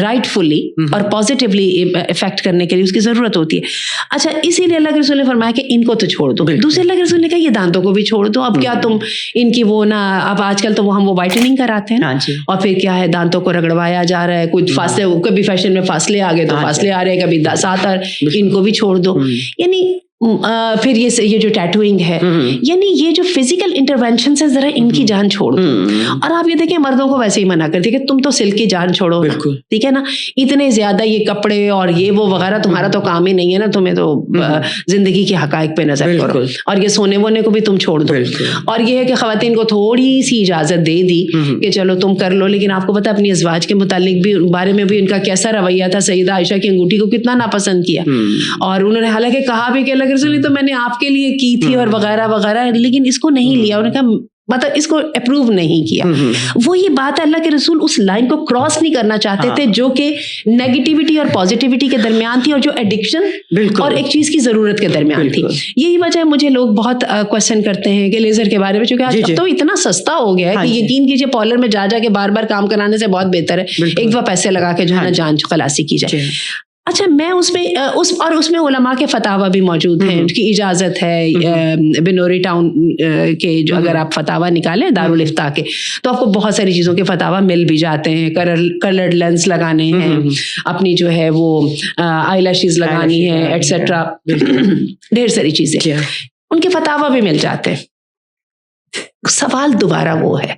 رائٹ فلی اور پازیٹیولی افیکٹ کرنے کے لیے اس کی ضرورت ہوتی ہے. اچھا اسی لیے اللہ کے رسول نے فرمایا کہ ان کو تو چھوڑ دو. دوسرے اللہ کے رسول نے کہا یہ دانتوں کو بھی چھوڑ دو. اب کیا تم ان کی وہ نا, اب آج کل تو ہم وہ وائٹننگ کراتے ہیں, اور پھر کیا ہے دانتوں کو رگڑوایا جا رہا ہے, کچھ فاصلے, کبھی فیشن میں فاصلے آ گئے تو فاصلے آ رہے ہیں, کبھی ساتھ, ان کو بھی چھوڑ دو. یعنی پھر یہ جو ٹیٹوئنگ ہے, یعنی یہ جو فزیکل انٹرونشن سے ذرا ان کی جان چھوڑ دو. اور آپ یہ دیکھیں مردوں کو ویسے ہی منع کرتے کہ تم تو سلک کی جان چھوڑو, ٹھیک ہے نا, اتنے زیادہ یہ کپڑے اور یہ وہ وغیرہ تمہارا تو کام ہی نہیں ہے نا, تمہیں تو زندگی کے حقائق پہ نظر کرو, اور یہ سونے وونے کو بھی تم چھوڑ دو. اور یہ ہے کہ خواتین کو تھوڑی سی اجازت دے دی کہ چلو تم کر لو, لیکن آپ کو پتا اپنی ازواج کے متعلق بھی بارے میں بھی ان کا کیسا رویہ تھا. سیدہ عائشہ کی انگوٹھی کو کتنا ناپسند کیا, اور انہوں نے حالانکہ کہا بھی کہ تو میں نے آپ کے لیے کی تھی اور وغیرہ وغیرہ, لیکن اس کو نہیں لیا, انہوں نے کہا مطلب اس کو اپروو نہیں کیا. وہی بات ہے, اللہ کے رسول اس لائن کو کراس نہیں کرنا چاہتے تھے جو کہ نیگیٹیوٹی اور پازیٹیوٹی کے درمیان تھی, اور جو ایڈکشن اور ایک چیز کی ضرورت کے درمیان تھی. یہی وجہ ہے مجھے لوگ بہت کوشچن کرتے ہیں کہ لیزر کے بارے میں, چونکہ آج تو اتنا سستا ہو گیا ہے کہ یقین کیجیے پارلر میں جا کے بار بار کام کرانے سے بہت بہتر ہے ایک دفعہ پیسے لگا کے جو ہے نا جان خلاصی کی جائے. اچھا میں اس میں علماء کے فتاوی بھی موجود ہیں, ان کی اجازت ہے. بنوری ٹاؤن کے جو اگر آپ فتاوی نکالیں دارالفتاء کے, تو آپ کو بہت ساری چیزوں کے فتاوی مل بھی جاتے ہیں. کلرڈ لینس لگانے ہیں, اپنی جو ہے وہ آئی لیشز لگانی ہے, ایٹسٹرا, ڈھیر ساری چیزیں ان کے فتاوی بھی مل جاتے ہیں. سوال دوبارہ وہ ہے,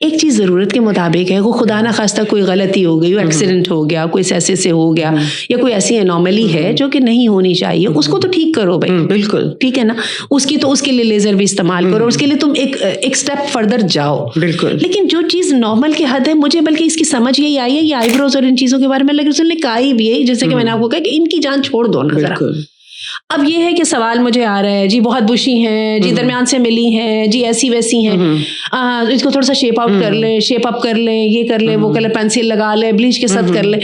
ایک چیز ضرورت کے مطابق ہے, وہ خدا نہ خواستہ کوئی غلطی ہو گئی, ایکسیڈنٹ ہو گیا, کوئی ایسے سے ہو گیا, یا کوئی ایسی انوملی ہے جو کہ نہیں ہونی چاہیے, اس کو تو ٹھیک کرو بھائی, بالکل ٹھیک ہے نا, اس کی تو اس کے لیے لیزر بھی استعمال کرو, اس کے لیے تم ایک اسٹیپ فردر جاؤ, بالکل. لیکن جو چیز نارمل کے حد ہے, مجھے بلکہ اس کی سمجھ یہی آئی ہے, یہ آئی بروز اور ان چیزوں کے بارے میں اللہ کے رسول نے کہا ہی بھی ہے, جیسے کہ میں نے آپ کو کہا کہ ان کی جان چھوڑ دو نا ذرا. اب یہ ہے کہ سوال مجھے آ رہا ہے, جی بہت بشی ہیں, جی درمیان سے ملی ہیں, جی ایسی ویسی ہیں, اس کو تھوڑا سا شیپ آؤٹ کر لیں, شیپ اپ کر لیں, یہ کر لیں, وہ کر لیں, پینسل لگا لیں, بلیچ کے ساتھ کر لیں.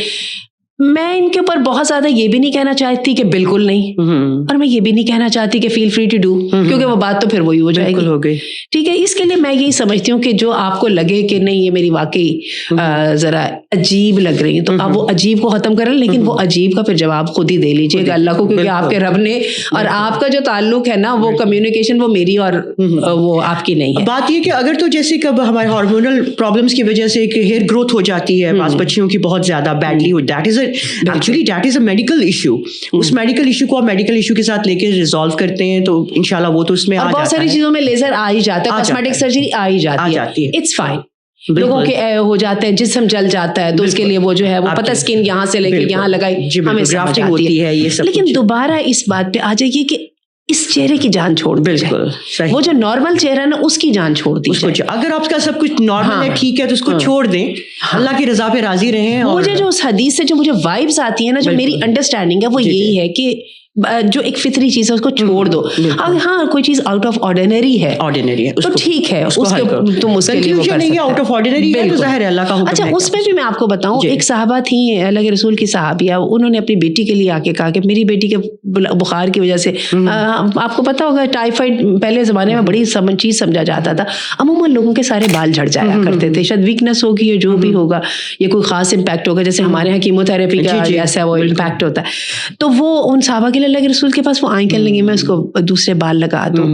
میں ان کے اوپر بہت زیادہ یہ بھی نہیں کہنا چاہتی کہ بالکل نہیں، اور میں یہ بھی نہیں کہنا چاہتی کہ فیل فری ٹو ڈو، کیونکہ وہ بات تو پھر وہی ہو جائے گی. ٹھیک ہے، اس کے لیے میں یہی سمجھتی ہوں کہ جو آپ کو لگے کہ نہیں یہ میری واقعی ذرا عجیب لگ رہی ہے تو آپ وہ عجیب کو ختم کریں، لیکن وہ عجیب کا پھر جواب خود ہی دے لیجیے گا اللہ کو، کیونکہ آپ کے رب نے اور آپ کا جو تعلق ہے نا وہ کمیونیکیشن وہ میری اور وہ آپ کی نہیں ہے. بات یہ کہ اگر تو جیسے کب ہمارے ہارمونل پرابلمس کی وجہ سے کہ ہیئر گروتھ ہو جاتی ہے بعض بچیوں کی بہت زیادہ بیڈلی ہو، that is actually that is a medical issue. اس میڈیکل ایشو کو آپ میڈیکل ایشو کے ساتھ لے کے ریزالو کرتے ہیں تو انشاءاللہ وہ تو اس میں بہت ساری چیزوں میں لیزر آ ہی جاتا ہے، کاسمیٹک سرجری آ ہی جاتی ہے، اٹس فائن. لوگوں کے ہو جاتے ہیں جسم جل جاتا ہے تو اس کے لیے وہ جو ہے وہ پتہ اسکن یہاں سے لے کے یہاں لگائی ہمیں سمجھ آتی ہے. لیکن دوبارہ اس بات پہ آ جائیے کہ اس چہرے کی جان چھوڑ دی جائے، وہ جو نارمل چہرہ ہے نا اس کی جان چھوڑ دی جائے. اگر آپ کا سب کچھ نارمل ہے ٹھیک ہے تو اس کو چھوڑ دیں، اللہ کی رضا پہ راضی رہیں. مجھے جو اس حدیث سے جو مجھے وائبس آتی ہیں نا، جو میری انڈرسٹینڈنگ ہے وہ یہی ہے کہ جو ایک فطری چیز ہے اس کو چھوڑ دو. ہاں کوئی چیز آؤٹ آف آرڈینری ہے تو ٹھیک ہے، تم اس کے لیے وہ کر سکتے ہو. اچھا اس میں بھی میں آپ کو بتاؤں، ایک صحابہ تھی اللہ کے رسول کی صحابیہ، انہوں نے اپنی بیٹی کے لیے آ کے کہا کہ میری بیٹی کے بخار کی وجہ سے، آپ کو پتا ہوگا ٹائیفائڈ پہلے زمانے میں بڑی چیز سمجھا جاتا تھا، عموماً لوگوں کے سارے بال جھڑ جایا کرتے تھے، شاید ویکنس ہوگی یا جو بھی ہوگا یا کوئی خاص امپیکٹ ہوگا، جیسے ہمارے یہاں کیموتھراپی کا ایسا وہ امپیکٹ ہوتا ہے. تو وہ ان صحابہ کے لیے اللہ کے رسول کے پاس وہ آئیں کہنے لگی میں اس کو دوسرے بال لگا دوں،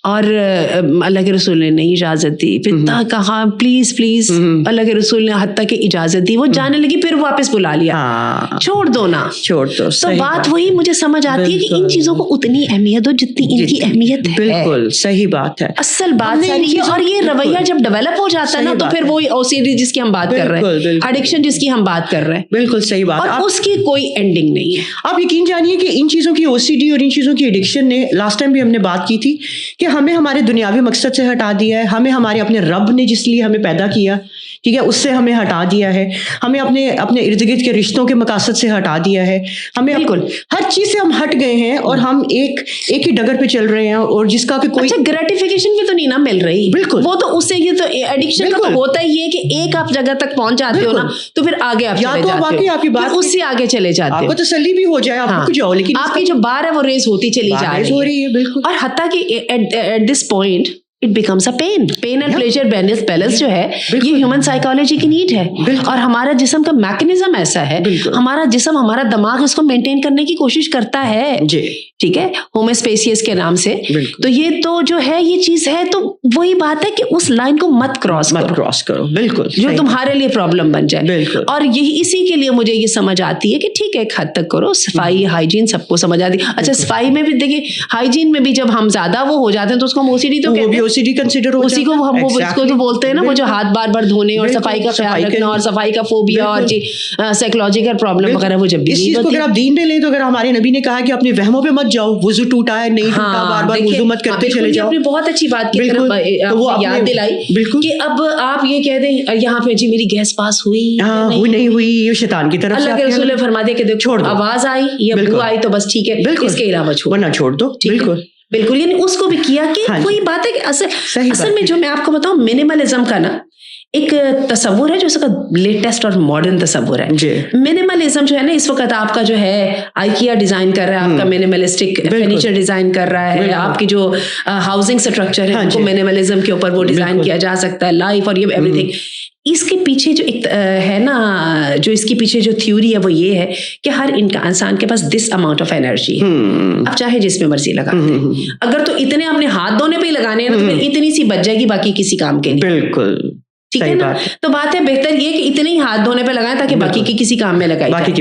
اور اللہ کے رسول نے نہیں اجازت دی. پھر کہا پلیز پلیز، اللہ کے رسول نے حتیٰ کہ اجازت دی، وہ جانے لگی، پھر واپس بلا لیا، چھوڑ دو نا، چھوڑ دو. تو بات وہی مجھے سمجھ آتی ہے کہ ان چیزوں کو اتنی اہمیت ہو جتنی ان کی اہمیت ہے. بالکل صحیح بات ہے، اصل بات ساری ہے. اور یہ رویہ جب ڈیولپ ہو جاتا ہے نا تو پھر وہی او سی ڈی جس کی ہم بات کر رہے ہیں، ایڈکشن جس کی ہم بات کر رہے ہیں، بالکل صحیح بات، اور اس کی کوئی اینڈنگ نہیں ہے. آپ یقین جانیے کہ ان چیزوں کی او سی ڈی اور ان چیزوں کی ایڈکشن نے، لاسٹ ٹائم بھی ہم نے بات کی تھی کہ ہمیں ہمارے دنیاوی مقصد سے ہٹا دیا ہے، ہمیں ہمارے اپنے رب نے جس لیے ہمیں پیدا کیا ٹھیک ہے اس سے ہمیں ہٹا دیا ہے، ہمیں اپنے ارد گرد کے رشتوں کے مقاصد سے ہٹا دیا ہے، ہمیں بالکل ہر چیز سے ہم ہٹ گئے ہیں اور ہم ایک ہی ڈگر پہ چل رہے ہیں، اور جس کا کہ کوئی گریٹیفیکیشن بھی تو نہیں نا مل رہی. بالکل وہ تو اس سے یہ تو ایڈکشن کا تو ہوتا ہی ہے کہ ایک آپ جگہ تک پہنچ جاتے ہو نا تو پھر آگے آپ چلے جاتے ہو، آپ کی بات اس سے آگے چلے جاتے ہو، آپ کو تسلی بھی ہو جائے، آپ رک جاؤ، لیکن آپ کی جو بار ہے وہ ریز ہوتی چلی جا رہی ہے. بالکل، اور حتیٰ کہ at this point it becomes a pain and pleasure balance جو ہے یہ ہیومن سائیکالوجی کی نیڈ ہے، اور ہمارا جسم کا میکنزم ایسا ہے، ہمارا جسم ہمارا دماغ اس کو مینٹین کرنے کی کوشش کرتا ہے، ٹھیک ہے، ہوموسپیسیس کے نام سے. تو یہ تو جو ہے یہ چیز ہے، تو وہی بات ہے کہ اس لائن کو مت کراس کرو، بالکل جو تمہارے لیے پرابلم بن جائے. اور یہی اسی کے لیے مجھے یہ سمجھ آتی ہے کہ ٹھیک ہے ایک حد تک کرو صفائی ہائیجین سب کو سمجھ آتی ہے. اچھا صفائی میں بھی دیکھیے ہائیجین میں بھی جب ہم زیادہ وہ ہو جاتے ہیں تو اس کو ہم او سی ڈی تو کہتے ہیں، اسی کو ہم اس کو تو بولتے ہیں نا، وہ جو ہاتھ بار بار دھونے اور صفائی کا خیال رکھنا اور صفائی کا فوبیا اور جی سائیکولوجیکل پرابلم وغیرہ، وہ جب بھی اس چیز کو اگر آپ دین میں لیں تو اگر ہمارے نبی نے کہا کہ اپنے وہموں پہ مت جاؤ، وضو ٹوٹا ہے نہیں ٹوٹا بار بار وضو مت کرتے چلے جاؤ. آپ نے بہت اچھی بات کی، یاد دلائی کہ اب آپ یہ کہہ دیں یہاں پہ جی میری گیس پاس ہوئی نہیں ہوئی، یہ شیطان کی طرف سے اللہ کے رسول نے فرما دیا کہ دیکھو آواز آئی یا بو آئی تو بس ٹھیک ہے، اس کے علاوہ چھوڑ دو. بالکل یعنی اس کو بھی کیا کہ وہی بات ہے کہ اصل میں جو میں آپ کو بتاؤں منیملزم کا نا ایک تصور ہے جو اس کا لیٹسٹ اور ماڈرن تصور ہے. منیملزم جو ہے نا اس وقت آپ کا جو ہے آئیکیا ڈیزائن کر رہا ہے، آپ کا منیملسٹک فرنیچر ڈیزائن کر رہا ہے، آپ کی جو ہاؤسنگ سٹرکچر ہے ان کو منیملزم کے اوپر وہ ڈیزائن کیا جا سکتا ہے، لائف اور یہ ایوری تھنگ. اس کے پیچھے جو ایک ہے نا، جو اس کے پیچھے جو تھیوری ہے وہ یہ ہے کہ ہر انسان کے پاس دس اماؤنٹ آف انرجی ہے، اب چاہے جس میں مرضی لگا دیں، اگر تو اتنے اپنے ہاتھ دھونے پہ ہی لگانے ہیں نا تو پھر اتنی سی بچ جائے گی باقی کسی کام کے لیے. بالکل ٹھیک ہے نا، تو بات ہے بہتر یہ کہ اتنے ہی ہاتھ دھونے پہ لگائیں تاکہ باقی کی کسی کام میں لگائی جائے.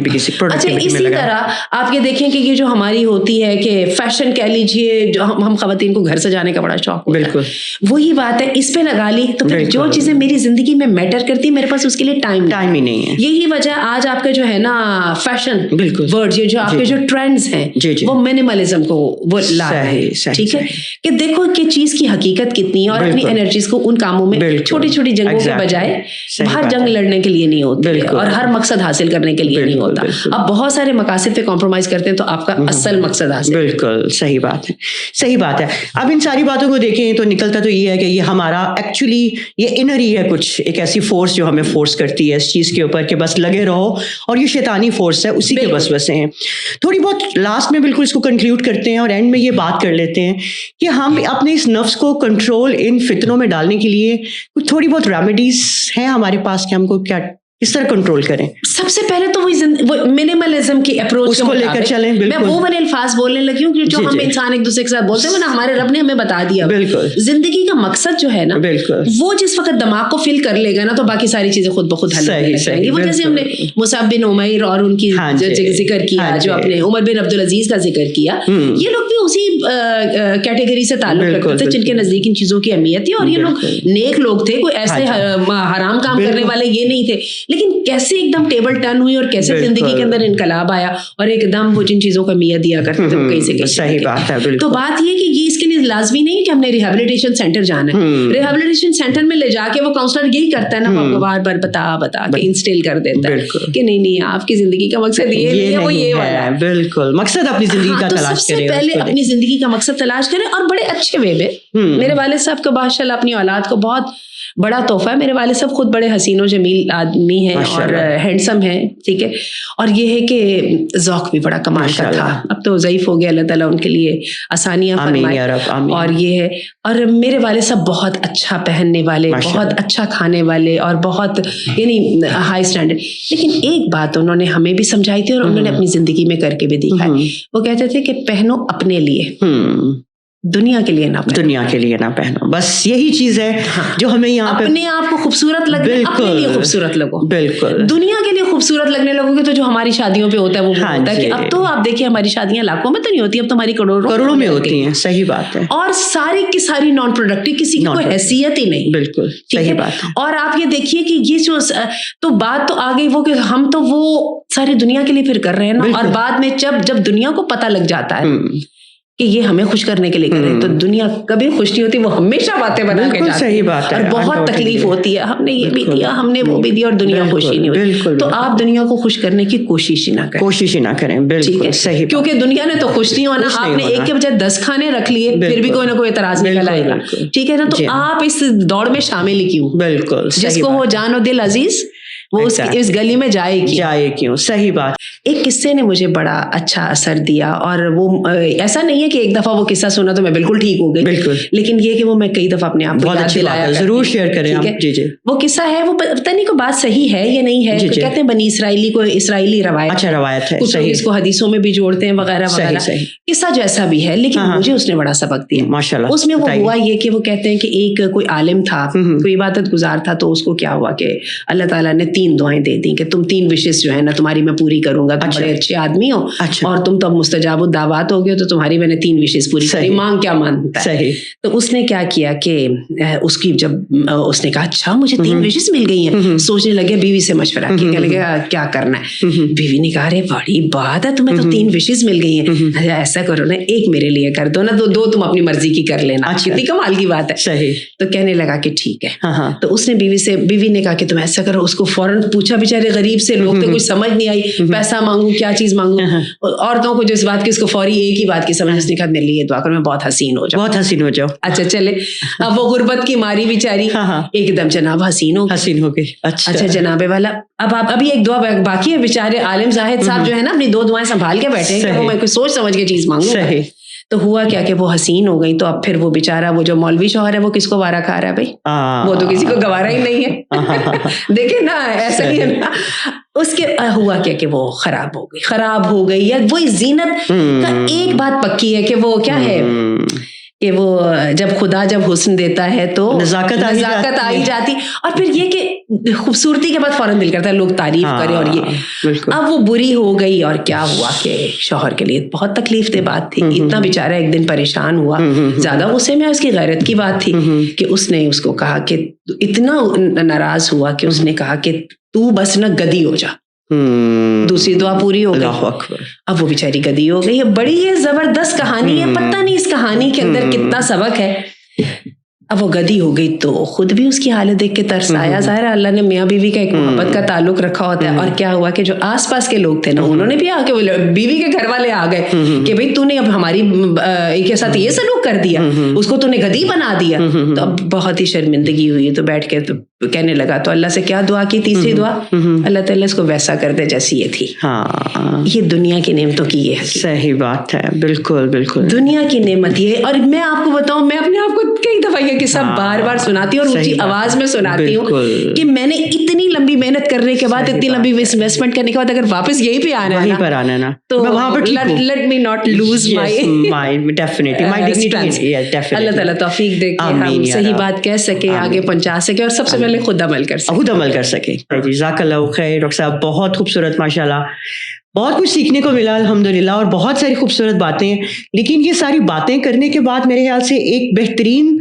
اچھا اسی طرح آپ یہ دیکھیں کہ یہ جو ہماری ہوتی ہے کہ فیشن کہہ لیجیے، جو ہم خواتین کو گھر سجانے کا بڑا شوق ہوتا ہے، بالکل وہی بات ہے، اس پہ لگا لی تو پھر جو چیزیں میری زندگی میں میٹر کرتی میرے پاس اس کے لیے ٹائم ہی نہیں ہے. یہی وجہ آج آپ کا جو ہے نا فیشن ورڈ، یہ جو آپ کے جو ٹرینڈز ہیں وہ منیملزم کو وہ لا رہے ہیں. ٹھیک ہے کہ دیکھو کہ چیز کی حقیقت کتنی ہے اور اپنی انرجیز کو ان کاموں میں چھوٹی چھوٹی جگہوں کے بجائے ہر جنگ لڑنے کے لیے نہیں ہوتی اور ہر مقصد حاصل کرنے کے لیے نہیں ہوتا. آپ بہت سارے مقاصد پہ کمپرومائز کرتے ہیں تو آپ کا اصل مقصد حاصل. بالکل صحیح بات ہے, صحیح بات ہے. اب ان ساری باتوں کو دیکھیں تو نکلتا تو یہ ہے کہ یہ ہمارا ایکچولی یہ انر ہی ہے, کچھ ایک ایسی فورس جو ہمیں فورس کرتی ہے اس چیز کے اوپر کہ بس لگے رہو, اور یہ شیطانی فورس ہے, اسی کے وسوسے ہیں. تھوڑی بہت لاسٹ میں بالکل اس کو کنکلیوڈ کرتے ہیں اور اینڈ میں یہ بات کر لیتے ہیں کہ ہم اپنے اس نفس کو کنٹرول ان فتنوں میں ڈالنے کے لیے کچھ تھوڑی بہت ریمیڈیز ہیں ہمارے پاس کہ ہم کو کیا کس طرح کنٹرول کریں. سب سے پہلے تو وہ منیملزم کی اپروچ کو لے کر چلیں. میں وہ والے الفاظ بولنے لگی ہوں جو ہم انسان ایک دوسرے کے ساتھ بولتے ہیں, ہمارے رب نے ہمیں بتا دیا. بالکل زندگی کا مقصد جو ہے نا, وہ جس وقت دماغ کو فل کر لے گا نا تو باقی ساری چیزیں خود بخود حل ہو جائیں گی. وہ جیسے ہم نے مصعب بن عمیر اور ان کی ذکر کیا, جو اپنے عمر بن عبدالعزیز کا ذکر کیا, یہ لوگ بھی اسی کیٹیگری سے تعلق رکھتے تھے جن کے نزدیک ان چیزوں کی اہمیت تھی, اور یہ لوگ نیک لوگ تھے, کوئی ایسے حرام کام کرنے والے یہ نہیں تھے. لیکن کیسے ایک دم ٹیبل ٹرن ہوئی اور کیسے زندگی کے اندر انقلاب آیا, اور ایک دم وہ جن چیزوں کا اہمیت دیا کرتے تھے وہ کہیں سے کہیں. صحیح بات ہے. تو بات یہ کہ یہ اس کے لیے لازمی نہیں کہ ہم نے ریہیبلیٹیشن سینٹر جانا ہے. ریہیبلیٹیشن سینٹر میں لے جا کے وہ کاؤنسلر یہی کرتا ہے نا, آپ کو بار بار بتا کے انسٹل کر دیتا ہے کہ نہیں آپ کی زندگی کا مقصد یہ نہیں ہے, وہ یہ والا ہے. بالکل مقصد اپنی زندگی کا تلاش کریں. سب سے پہلے اپنی زندگی کا مقصد تلاش کریں, اور بڑے اچھے وے میں. میرے والد صاحب کو ماشاءاللہ اپنی اولاد کو بہت بڑا تحفہ ہے. میرے والد صاحب خود بڑے حسین و جمیل آدمی ہیں اور ہینڈسم ہیں, ٹھیک ہے, اور یہ ہے کہ ذوق بھی بڑا کمال کا تھا. اب تو ضعیف ہو گیا, اللہ تعالیٰ ان کے لیے آسانیاں فرمائے. اور یہ ہے, اور میرے والد صاحب بہت اچھا پہننے والے, بہت اچھا کھانے والے, اور بہت یعنی ہائی اسٹینڈرڈ. لیکن ایک بات انہوں نے ہمیں بھی سمجھائی تھی اور انہوں نے اپنی زندگی میں کر کے بھی دکھائی. وہ کہتے تھے کہ پہنو اپنے لیے, دنیا کے لیے نہ پہنو. دنیا کے لیے نہ پہنو, بس یہی چیز ہے جو ہمیں یہاں پہ اپنے آپ کو خوبصورت لگے, اپنے لیے خوبصورت لگو. بالکل دنیا کے لیے خوبصورت لگنے لگو گے تو جو ہماری شادیوں پہ ہوتا ہے وہ ہوتا ہے کہ اب تو آپ دیکھیے ہماری شادیاں لاکھوں میں تو نہیں ہوتی, اب تو ہماری کروڑوں میں ہوتی ہیں. صحیح بات ہے. اور ساری کی ساری نان پروڈکٹیو, کسی کی کوئی حیثیت ہی نہیں. بالکل صحیح بات ہے. اور آپ یہ دیکھیے کہ یہ جو تو بات تو آ گئی وہ کہ ہم تو وہ ساری دنیا کے لیے پھر کر رہے ہیں نا, اور بعد میں جب دنیا کو پتہ لگ جاتا ہے کہ یہ ہمیں خوش کرنے کے لیے کر رہے ہیں تو دنیا کبھی خوش نہیں ہوتی, وہ ہمیشہ باتیں بنا کے جاتی ہے. صحیح بات ہے. اور بہت تکلیف ہوتی ہے, ہم نے یہ بھی دیا, ہم نے وہ بھی دیا, اور دنیا خوش ہی نہیں ہوتی. تو آپ دنیا کو خوش کرنے کی کوشش ہی نہ کریں. بالکل صحیح, کیونکہ دنیا نے تو خوش نہیں ہونا. آپ نے ایک کے بجائے 10 کھانے رکھ لیے, پھر بھی کوئی نہ کوئی اعتراض نکل آئے گا, ٹھیک ہے نا. تو آپ اس دوڑ میں شامل ہی کیوں؟ بالکل, جس کو ہو جان و دل عزیز وہ اس گلی میں جائے کیوں. صحیح بات. ایک قصے نے مجھے بڑا اچھا اثر دیا, اور وہ ایسا نہیں ہے کہ ایک دفعہ وہ قصہ سنا تو میں بالکل ٹھیک ہو گئی, بالکل, لیکن یہ کہ وہ میں کئی دفعہ اپنے آپ کو یاد دلایا. ضرور شیئر کریں آپ. جی جی. وہ قصہ ہے, وہ پتہ نہیں کوئی بات صحیح ہے یا نہیں ہے, کہتے ہیں بنی اسرائیلی کو اسرائیلی روایت. اچھا روایت ہے, کچھ لوگ اس کو حدیثوں میں بھی جوڑتے ہیں وغیرہ وغیرہ. قصہ جیسا بھی ہے, لیکن مجھے اس نے بڑا سبق دیا ماشاءاللہ. اس میں وہ ہوا یہ کہ وہ کہتے ہیں کہ ایک کوئی عالم تھا, کوئی عبادت گزار تھا, تو اس کو کیا ہوا کہ اللہ تعالیٰ نے 3 دعائیں دے دی کہ تم 3 وشز جو ہے نا تمہاری میں پوری کروں گا, تم بڑے اچھے آدمی ہو اور تم تو مستجاب الدعوات ہو گئے, تو تمہاری میں نے 3 وشز پوری کری, مانگ کیا مانگتا ہے. تو اس نے کیا کیا کہ اس کی جب اس نے کہا اچھا مجھے 3 وشز مل گئی ہیں, سوچنے لگے بیوی سے مشورہ کیا, کہنے لگا کیا کرنا ہے. بیوی نے کہا ارے بڑی بات ہے, تمہیں تو 3 وشز مل گئی ہیں, ایسا کرو نا ایک میرے لیے کر دو نا, 2 تم اپنی مرضی کی کر لینا. کتنی کمال کی بات ہے. تو کہنے لگا کہ ٹھیک ہے. تو اس نے بیوی نے کہا کہ تم ایسا کرو, اس کو فوراً پوچھا, بیچارے غریب سے لوگ تھے, کچھ سمجھ نہیں آئی, پیسہ مانگوں کیا چیز مانگوں. عورتوں کو جو اس بات کی اس کو فوری ایک ہی بات کی سمجھ, اس نے کہا میرے لیے دعا کرو میں بہت حسین ہو جاؤں. اچھا چلے, اب وہ غربت کی ماری بیچاری ایک دم جناب حسین ہو گئی. اچھا جناب والا, اب ابھی ایک دعا باقی ہے. بیچارے عالم زاہد صاحب جو ہے نا اپنی 2 دعائیں سنبھال کے بیٹھے ہیں کہ میں کوئی سوچ سمجھ کے چیز مانگوں. تو ہوا کیا کہ وہ حسین ہو گئی, تو اب پھر وہ بیچارہ وہ جو مولوی شوہر ہے وہ کس کو وارا کھا رہا ہے بھائی, وہ تو کسی کو گوارا ہی نہیں ہے. دیکھیں نا ایسا ہی ہے نا. اس کے ہوا کیا کہ وہ خراب ہو گئی یا وہی زینت کا ایک بات پکی ہے کہ وہ کیا ہے کہ وہ جب خدا حسن دیتا ہے تو نزاکت آئی جاتی, اور پھر یہ کہ خوبصورتی کے بعد فوراً دل کرتا ہے لوگ تعریف کریں. اور یہ اب وہ بری ہو گئی, اور کیا ہوا کہ شوہر کے لیے بہت تکلیف دہ بات تھی. اتنا بیچارہ ایک دن پریشان ہوا, زیادہ غصے میں اس کی غیرت کی بات تھی کہ اس نے اس کو کہا کہ اتنا ناراض ہوا کہ اس نے کہا کہ تو بس نہ گدی ہو جا. دوسری دعا پوری ہو گئی, اب وہ بیچاری گدی ہو گئی. بڑی یہ زبردست کہانی ہے, پتہ نہیں اس کہانی کے اندر کتنا سبق ہے. اب وہ گدی ہو گئی تو خود بھی اس کی حالت دیکھ کے ترس آیا. ظاہر ہے اللہ نے میاں بیوی کا ایک محبت کا تعلق رکھا ہوتا ہے. اور کیا ہوا کہ جو آس پاس کے لوگ تھے نا انہوں نے بھی آ کے بیوی کے گھر والے آ گئے کہ بھائی تو نے اب ہماری کے ساتھ یہ سلوک کر دیا, اس کو تو نے گدی بنا دیا. تو اب بہت ہی شرمندگی ہوئی. تو بیٹھ کے تو کہنے لگا, تو اللہ سے کیا دعا کی, تیسری دعا, اللہ تعالیٰ اس کو ویسا کر دے جیسی یہ تھی. یہ دنیا کی نعمتوں کی یہ ہے. صحیح بات ہے, بالکل بالکل دنیا کی نعمت یہ. اور میں آپ کو بتاؤں, میں اپنے آپ کو کئی دفعہ یہ قصہ بار بار سناتی ہوں اور اونچی آواز میں سناتی ہوں کہ میں نے اتنی لمبی محنت کرنے کے بعد, اتنی لمبی انویسٹمنٹ کرنے کے بعد اگر واپس یہی پہ آنا ہے نا تو وہاں پر let me not lose my definitely. Allah تعالیٰ توفیق دے کہ ہم صحیح بات کہہ سکیں, آگے پہنچا سکیں, اور سب سے پہلے خود عمل کر سکیں. جزاک اللہ خیر. ڈاکٹر صاحب بہت خوبصورت, ماشاء اللہ بہت کچھ سیکھنے کو ملا الحمدللہ, اور بہت ساری خوبصورت باتیں ہیں. لیکن یہ ساری باتیں کرنے کے بعد میرے خیال سے ایک بہترین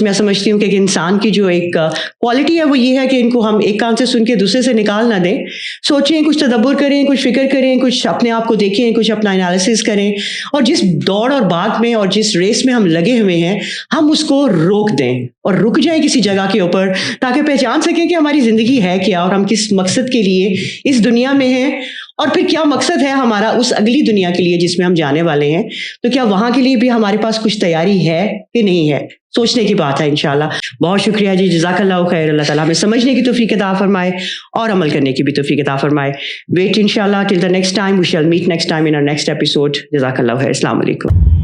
میں سمجھتی ہوں کہ ایک انسان کی جو ایک کوالٹی ہے وہ یہ ہے کہ ان کو ہم ایک کان سے سن کے دوسرے سے نکال نہ دیں. سوچیں, کچھ تدبر کریں, کچھ فکر کریں, کچھ اپنے آپ کو دیکھیں, کچھ اپنا انالیسس کریں, اور جس دوڑ اور بھاگ میں اور جس ریس میں ہم لگے ہوئے ہیں ہم اس کو روک دیں اور رک جائیں کسی جگہ کے اوپر, تاکہ پہچان سکیں کہ ہماری زندگی ہے کیا اور ہم کس مقصد کے لیے اس دنیا میں ہیں, اور پھر کیا مقصد ہے ہمارا اس اگلی دنیا کے لیے جس میں ہم جانے والے ہیں. تو کیا وہاں کے لیے بھی ہمارے پاس کچھ تیاری ہے کہ نہیں ہے, سوچنے کی بات ہے انشاءاللہ. بہت شکریہ جی, جزاک اللہ خیر. اللہ تعالیٰ ہمیں سمجھنے کی توفیق عطا فرمائے اور عمل کرنے کی بھی توفیق عطا فرمائے. ویٹ انشاءاللہ till the next time, we shall meet next time in our next episode. جزاک اللہ خیر. السلام علیکم.